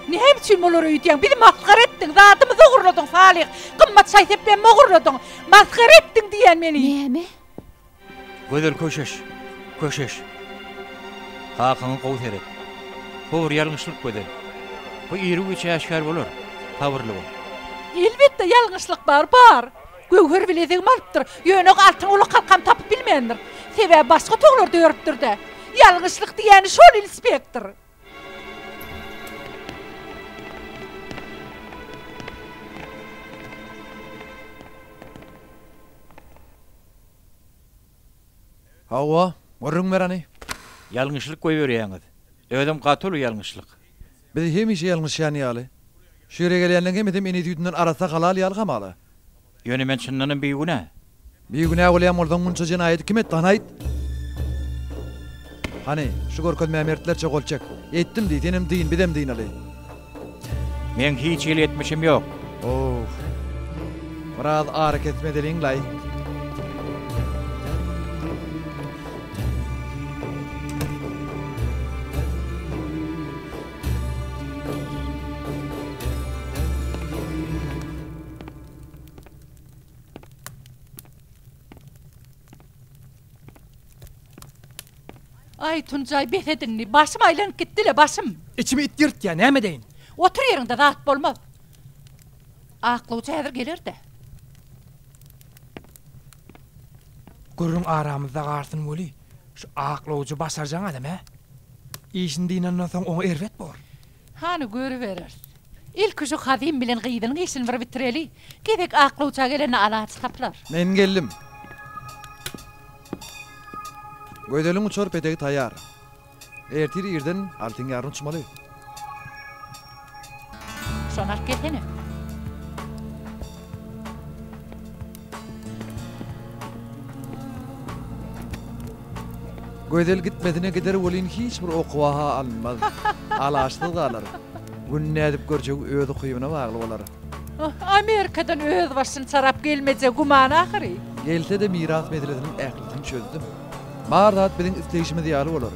Näme üçin bolar öýdýän? Bizi maskar etdiň, zatymyzy gurladyň Salih. Gymmat şaýsep bilen gurladyň. Maskar etdiň diýen meni. Näme? Gözel köşeş. Köşeş. Qaqaňy gowy seret. Howr ýalňyşlyk gözel. Bu ýeri üçe aşkar bolar. Tawrly bol. Elbetde ýalňyşlyk bar. Göwher bileziň malypdyr. Ýöne altyn uly kalkam tapyp bilmendir. Sebäbi başga toglar dörüpdir-de. Ýalňyşlyk diýeni şol inspektor. Hawa, görüň berani. Ýalňyşlyk goý berýäňiz. Ödüm gatyl ýalňyşlyk. Biz hemişe ýalňyş ýany. Şu ýere gelýänden hemedem eni düýdünden arasa halal ýal gamaly. Ýöne men çynnyň beýguna. Beýguna bolýan boldan munça jenaýet kim etdi anaýt? Hani, şu görkezme mertlerçe golçak. Etdim diýdim diýin, bidem diýin aly. Men hiç ýel etmişim ýok. Of. Biraz hareket etmedeliň lay. Ay Tuncay behedinni. Başım aylanıp gitti başım. İçimi ittirt ya, näme deyin? Otur yerinde rahat bolmaz. Aklıwça häzir gelerdi. Gurrun aramızda garsyn boli. Şu aqlawjy basarjan adam he. İşinde inanmasan onu ervet bor. Hani görüverer. İlk şu hadim bilen gıydynyň işini bir bitireli. Gedek aklıwça geleni alat taplar. Men geldim. Gödeliň uçar pedegi taýar. Ertir irden altyn ýaryn uçmaly. Şonar ketene. Gödel gitmedine gider bolyn hiç bir okuwaha almaz. Alaşdy galar. Günne edip görjek öýdi kuýubyna bagly bolar. Amerikadan öz başyn sarap gelmeze guman ahyry. Gelse de miras meselesinin ählisin çözdüm. Bardat biziň isleýişimiz ýaly bolar.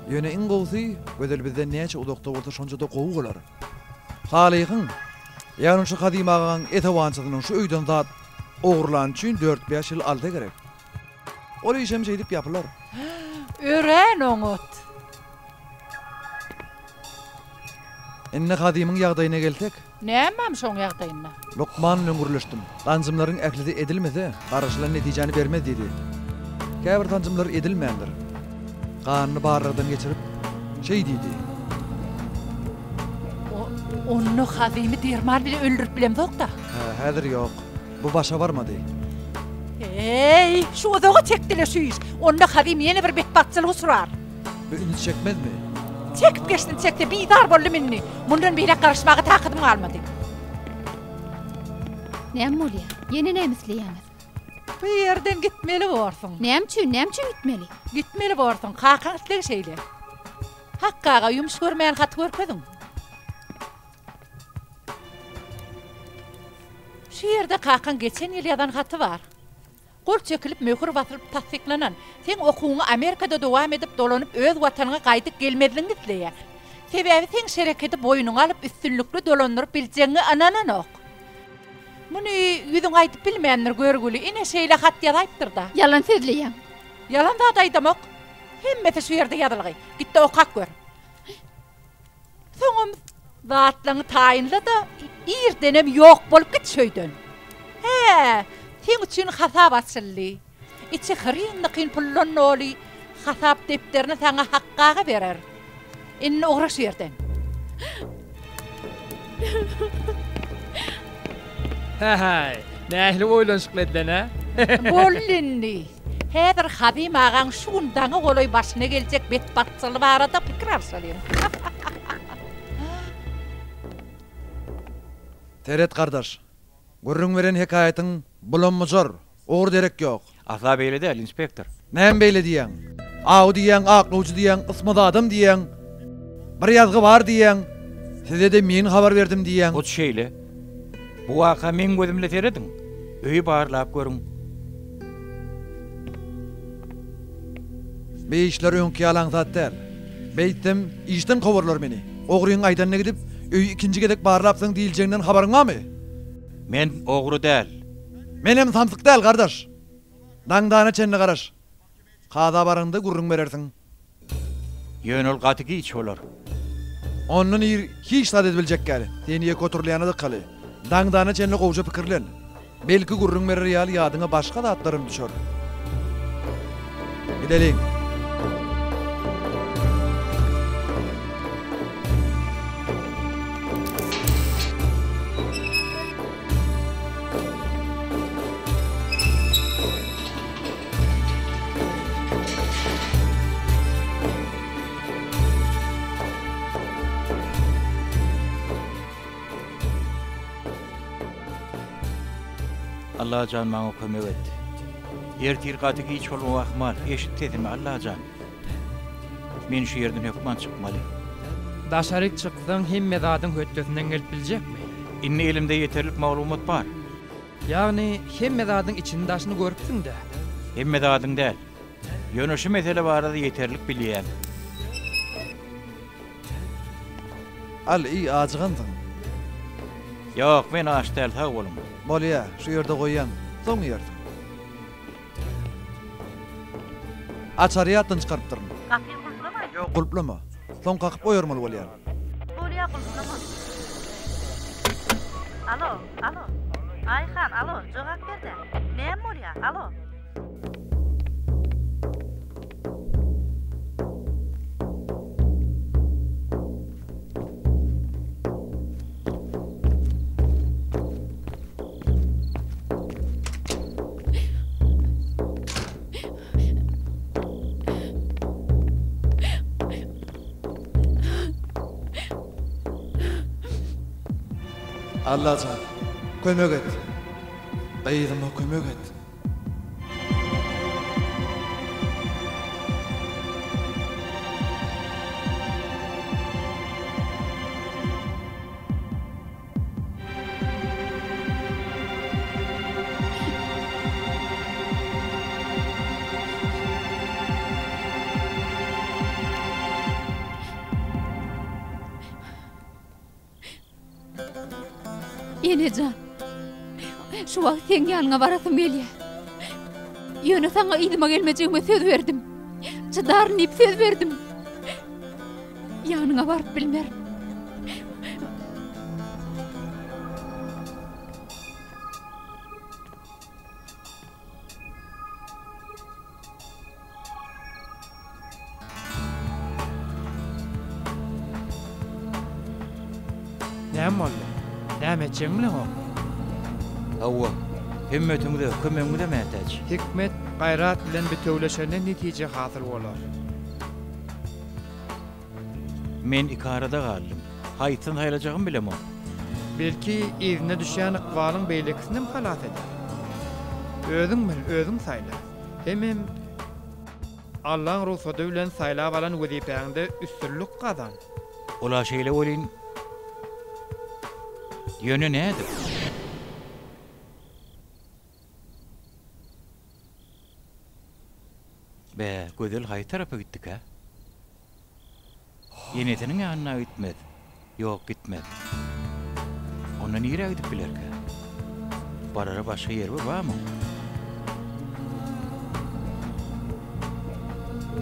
Ýöne iň gowsy gödel bizden näçe udakda bolsa şonça da gowy bolar. Halygyň ýani şu hadim agaň etewançygynyň şu öýden zat ogurlan üçin 4-5 ýyl alda gerek. Ol işem edip ýapylar. Ören oňot. Enne hadimyň ýagdaýyna gelsek, Näme şoň ýagdaýyna? Lokman bilen gürleşdim. Tanzymlaryň ählidi edilmese, garaşlar netijany bermez dedi. Käbir tanzymlar edilmeýändir. Ganyny barradan geçirip şey dedi. Onu hadimi derman bilen öldürüp bilen dokda. Häzir ýok. Bu başa barmady. Hey, şu odağa çekdile şu iş. Onu hadim ýene bir betbatçylyk surar. Bu üns çekmezmi? Çekip geçtin çekti, bidar boldy minni. Mundan bire karışmaga takydym galmady. Näme bolýar? Ýene näme isleýäňiz? Bu yerden gitmeli bolsun. Näme üçin gitmeli? Gitmeli bolsun, kakan isleg şeýle. Hakkaga ýumş görmeýän hat görpediň. Şu ýerde kakan geçen ýyl ýazan haty bar. Gol çekilip möhür basylyp tasdiklanan. Sen okuwyňy Amerikada dowam edip dolanyp öz watanyňa gaýdyp gelmediňi isleýär. Sebebi sen şereketi boýnuňa alyp üstünlükli dolandyryp biljeňi ananan ok. Muny ýüzüň aýdyp bilmeýänler görgüli ine şeýle hat ýazaýpdyr da. Yalan sözleýän. Yalan da aýdamok. Hemmeti şu ýerde ýazylygy. Gitdi okak gör. Soňum zatlaňy taýynla da irdenem ýok bolup gitşöýdün. He, sen üçün hasap açyldy. İçi hıryndyqyn pullon oli, hasap defterini sana hakkaga berer. Inni uğraş yerden. Hey, nähli oýlanşykladyn ha? Bollinni. Häzir hadim agaň şundaňy goloy başyna geljek betbatçyly barada pikir arsalýar. Teret kardeş. Görrüň beren hekaýatyň bulanmazar. Ogur derek ýok. Asa beýle däl, inspektor. Näme beýle diýäň? Aw diýäň, aklawjy diýäň, ysmada adam diýäň. Bir ýazgy bar diýäň. Size de men habar berdim diýäň. Bu şeýle. Bu waka men gözümle terediň. Öýü barlap görüň. Beýişler öňki ýalan zatlar. Beýtdim, işden gowurlar meni. Ogryň aýdanyna gidip, öýü ikinji gedek barlapsaň diýiljeginden habaryň barmy? Men ogry däl. Menem samsyk däl kardeş. Daňdana çenne garaş. Kada barynda gurrun berersiň. Ýönül gatygy iç bolar. Onun hiç sad edibiljek gäli. Seni ýek oturlýany dykkaly. Daňdana çenne gowja pikirlen. Belki gurrun berer ýaly ýadyňa başga da atlarym düşer. Gidelim. Allah can maňa kömek etdi. Ertir gatygy iç bolan wagtmal eşitdim Allah can. Men şu ýerden hökman çykmaly. Daşaryk çyksaň hemme zadyň hötdesinden gelip biljekmi? Inni elimde ýeterlik maglumat bar. Ýagny hemme zadyň içini daşyny görüpsiň-de. Hemme zadyň däl. Ýöne şu mesele barada ýeterlik bilýän. Al iyi acıgandyň. Ýok, men aç däl, sag bolum. Bolýa, şu ýerde goýýan. Soň ýerde. Açary ýatdan çykaryp durun. Gapy Gulplama. Son kakıp oyormalı bolýar. Bolýa gulplama. Alo, alo. Ayhan, alo, jogap berde. Näme bolýa? Alo. Allah'ım, kömek et. Beyzime kömek et. Enecan, şu wagt sen ýanyňa barasym gelýär. Ýöne saňa ýylyma gelmejegime söz berdim. Çydaryn ip söz berdim. Ýanyňa baryp bilmer. Näme boldy? Näme etjeň bilen o? Hawa, himmetinde, kömeginde mätäç. Hikmet, gayrat bilen bütewleşende netije hasyl bolar. Men ikarada galdym. Haýtyn haýlajagym bilem o. Belki izine düşen ykbalyň beýlekisini mi halat eder? Özüň bil, özüň saýla. Hemem Allah'ın ruhsatı bilen saýlap alan wezipeňde üstünlük kazan. Ola şeýle bolýan. Ýöne nädir? Be, gözel haý tarapa gitdik ha? Ýenetiniň ýanyna gitmedi. Ýok, gitmedi. Onda nire gidip bilerke? Barara başga ýer barmy?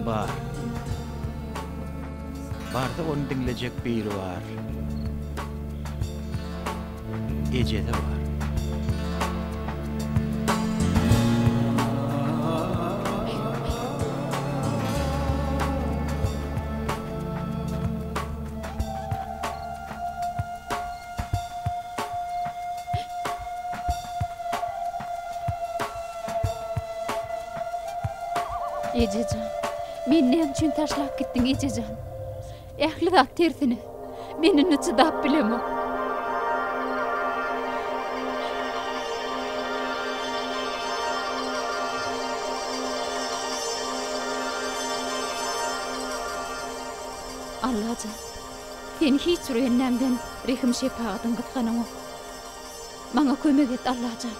Bar. Barda onu dinleyecek biri var. Ece de var. Ececan, men näme üçin taşlap gitdiň Ececan? Ähli zat tersine, menini çydap bilemok. Allah'ım, sen hiç sürennemden rehim şefaatın gıtkanın o. Bana kömek et Allah'ım.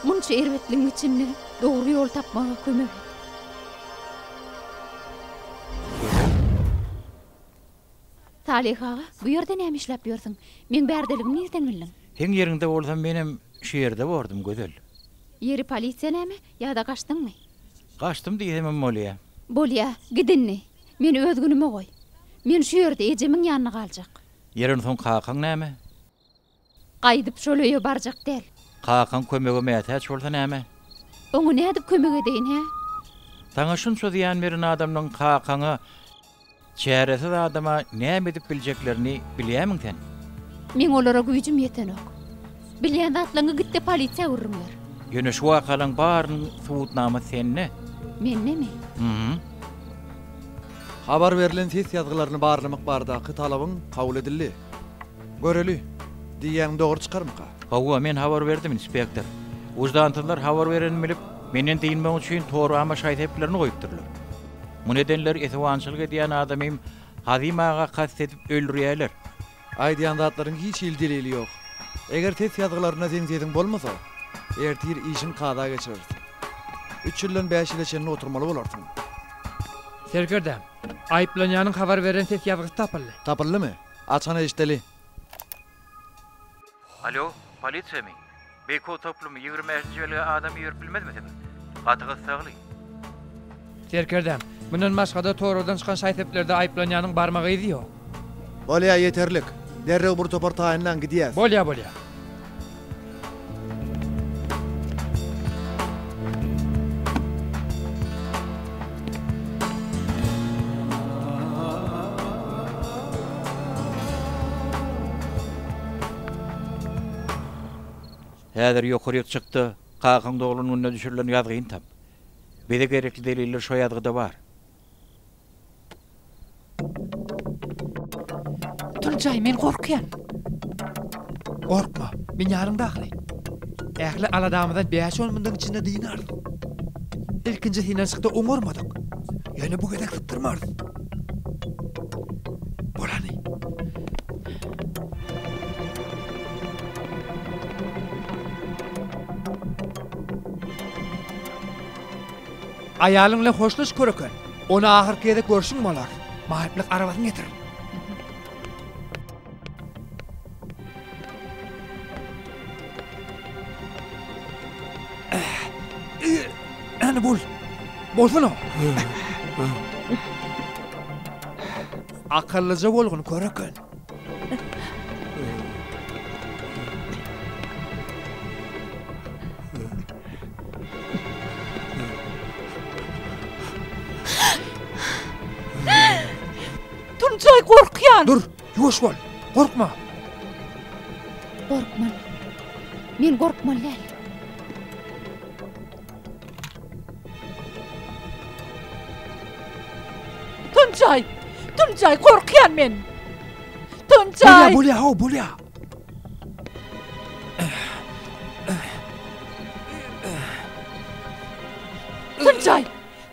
Munça ervetliğin içimde doğru yol tapmağa kömek et. Salih ağa, bu yerde näme işläp ýörsiň? Men bärdeligimi nerden bildim? Heň ýerinde bolsam menem şu ýerde bordum gözel. Yeri polisiýa näme? Ýa-da gaçdyňmy? Gaçdym diýemem bolýa. Bolýa, gidinni. Meni öz günüme goý. Men şu ýerde ejemiň ýanyna galjak. Ýerin soň kakaň näme? Gaýdyp şöleýe barjak däl. Kakaň kömege mätäç bolsa näme? Oňa nädip kömek edeýin he? Taňa şunça diýen birin adamyň kakaňy çäresi de adama näme edip biljeklerini bilýämiň sen? Men olara güýjüm ýetenok. Bilýän zatlaňy gitdi polisiýa urrumlar. Ýöne şu wakalyň baryny subutnama senne. Mennemi? Habar verilen ses ýazgylaryny barlamak bardaky talabyň kabul edildi. Göreli, diýen dogry çykarmyka? Hawa, men habar berdim inspektor. Ujdantylar habar berenini bilip, menden diýilmek üçin toru ama şaýteplerini goýupdyrlar. Bu nedenler etwançylyk edýän adamym Hazimaga kastetip öldürýärler. Aýdýan zatlaryň hiç ildelili ýok. Eger ses ýazgylaryna sen zedin bolmasa, ertir işin kada geçirirsin. 3 ýyldan 5 ýyl içinde oturmaly bolarsyň. Sergerdem, aýplanýanyň habar beren ses ýazgysy tapyldy. Tapyldymy? Açana eşdeli. Alo, polisiýa mi? Beko toplumy 20-nji ýyly adam ýörüp bilmedimi sen? Gatygy sagly. Serkerdem, bundan başga da torudan çıkan şayteplerde ayıplanyanın barmağı ediyor. Bolya yeterlik. Derrew bir topar taýyndan gidýäs. Bolya. Häzir ýokary çykdy. Qakyň doglunyň önüne düşürilen ýazgyn tap. Bede gerekli deliller şo ýazgyda bar. Tuncay, men gorkýan. Korkma, ben yarın dahli. Ähli aladamydan 5-10 mındyň içinde dinar. İlkinji hinan çykdy oňarmadyk. Ýöne bu gedek tutturmardy. Bolany. Aýalyň bilen hoşlaş köreken. Onu ahyrky ýerde görüşüň bolar. Mahyplyk arabasyny getir. Ana bol. Bolsana. Akıllıca bolgun köreken. Tuncay, gorkýan. Dur, ýuwaş bol. Korkma. Gorkman. Men gorkmanlar. Tuncay, gorkýan men. Tuncay. Bolya.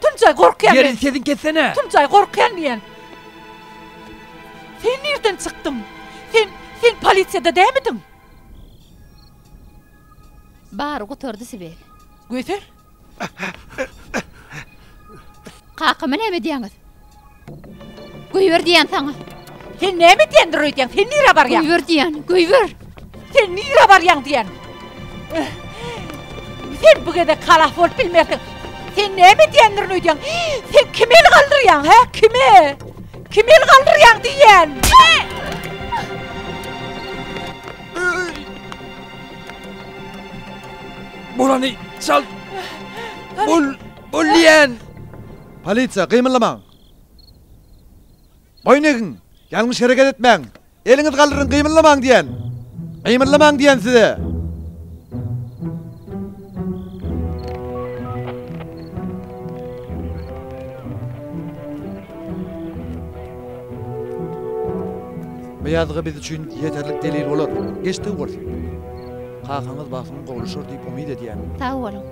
Tuncay, gorkýan men. Yerin sedin ketsene. Tuncay, gorkýan men. Sen nereden çıktın? Sen polisiýada dämidin? Bary guturdy Sibel. Göter. Qakymy näme diýäňiz? Güýber diýän saňa. Sen näme diýendir öýdýän? Sen nire barýan? Güýber diýän, güýber. Sen nire barýan diýen? Sen bu gede kalaf bolup bilmersiň. Sen näme diýendir öýdýän? Sen kimi el galdyrýan, ha? Kimi? Kimi el galdyrýan diýen? Bolany çal. Bolýan. Polisiýa gymylamaň. Boýnegin, ýalňyş hereket etmeň. Eliňiz galdyryn gymylamaň diýen. Gymylamaň diýen size. Bu ýazgy biz üçin ýeterlik delil bolar. Geçdi bolsun. Qakyňyz basyny gowluşur diýip umyt edýän. Sag bolun.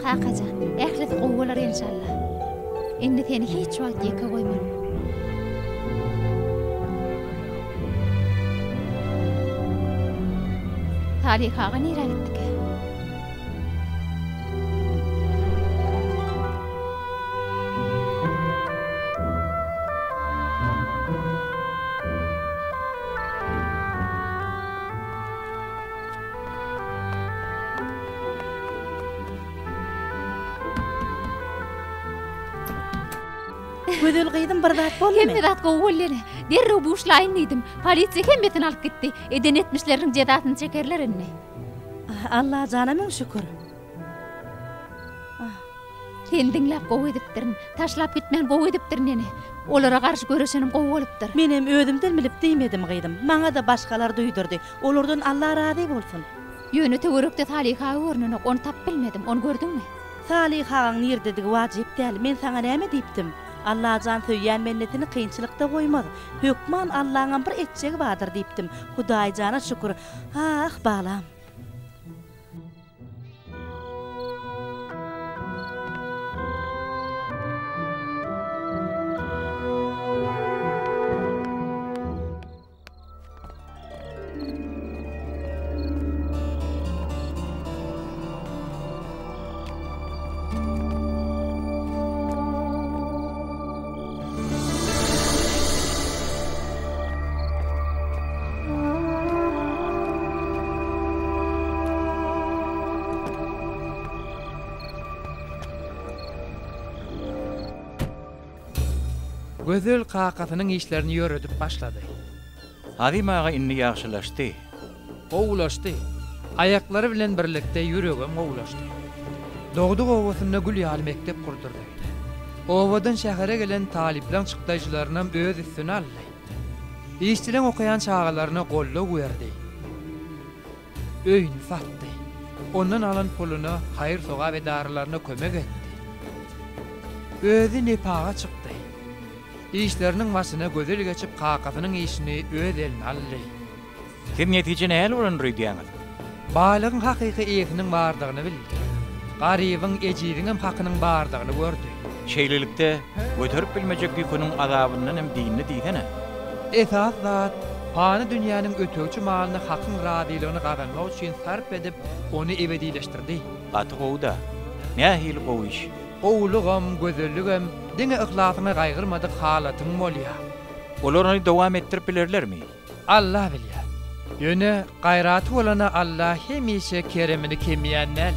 Qaqaja, ähli gowular inşallah. Indi seni hiç wagt ýeke goýman. Talihaga nire gittik. Gödel gıydın bir zat bolmy? Hem zat gowullary. Derrew buşlaýyn diýdim. Polisiýa hemmetini alyp gitdi. Eden etmişleriň jedatyny çekerler indi. Allah jana şükür. Sen diňläp gowy edipdirin. Taşlap gitmän gowy edipdirin eni. Olara garşy göreşenim gowy bolupdyr. Menem özümden bilip diýmedim gıydym. Maňa da başgalar duýdurdy. Olardan Allah razy bolsun. Ýöne töwerekde Saliha görnüni onu tap bilmedim. Onu gördüňmi? Salihaň nirdedigi wajyp däl. Men saňa näme diýipdim? Allah jan söýýän mennetini kynçylykda goýmaz. Hökman Allahyň bir etjegi bardyr diýipdim. Hudaý jana şükür. Ah balam. Gözül qaqatynyň işlerini ýöredip başlady. Hadim ağa inni ýagşylaşdy. Gowulaşdy. Ayaklary bilen birlikde ýüregem gowulaşdy. Dogdy gowasyna gül ýaly mektep gurdurdy. Owadan şähere gelen talipler çykdaýjylaryna öz üstüne aldy. İşçilen okuyan çağalaryna golluk berdi. Öýünü satdy. Ondan alan pulunu hayır soga ve darlaryna kömek etdi. Özü nepaga çykdy. İşleriniň başyna gözel geçip qaqatynyň işini öz eline aldy. Kim netije näle bolanry diýäňiz? Balygyň hakyky eginiň bardygyny bildi. Garybyň ejiriň hakynyň bardygyny gördü. Şeýlelikde göterip bilmejek ýüküniň azabyndan hem diýini diýene. Esas zat Pany dünýäniň ötökçü malyny hakyň radylygyny gazanmak üçin sarp edip onu ebedileşdirdi. Gaty gowda. Nähil gow iş. Gowlugam, gözelligem, diňe ihlasına gaýgyrmady halatyň bolýar. Olar onu dowam etdirip bilerlermi? Allah bilýär. Ýöne gaýraty bolana Allah hemişe keremini kemýänler.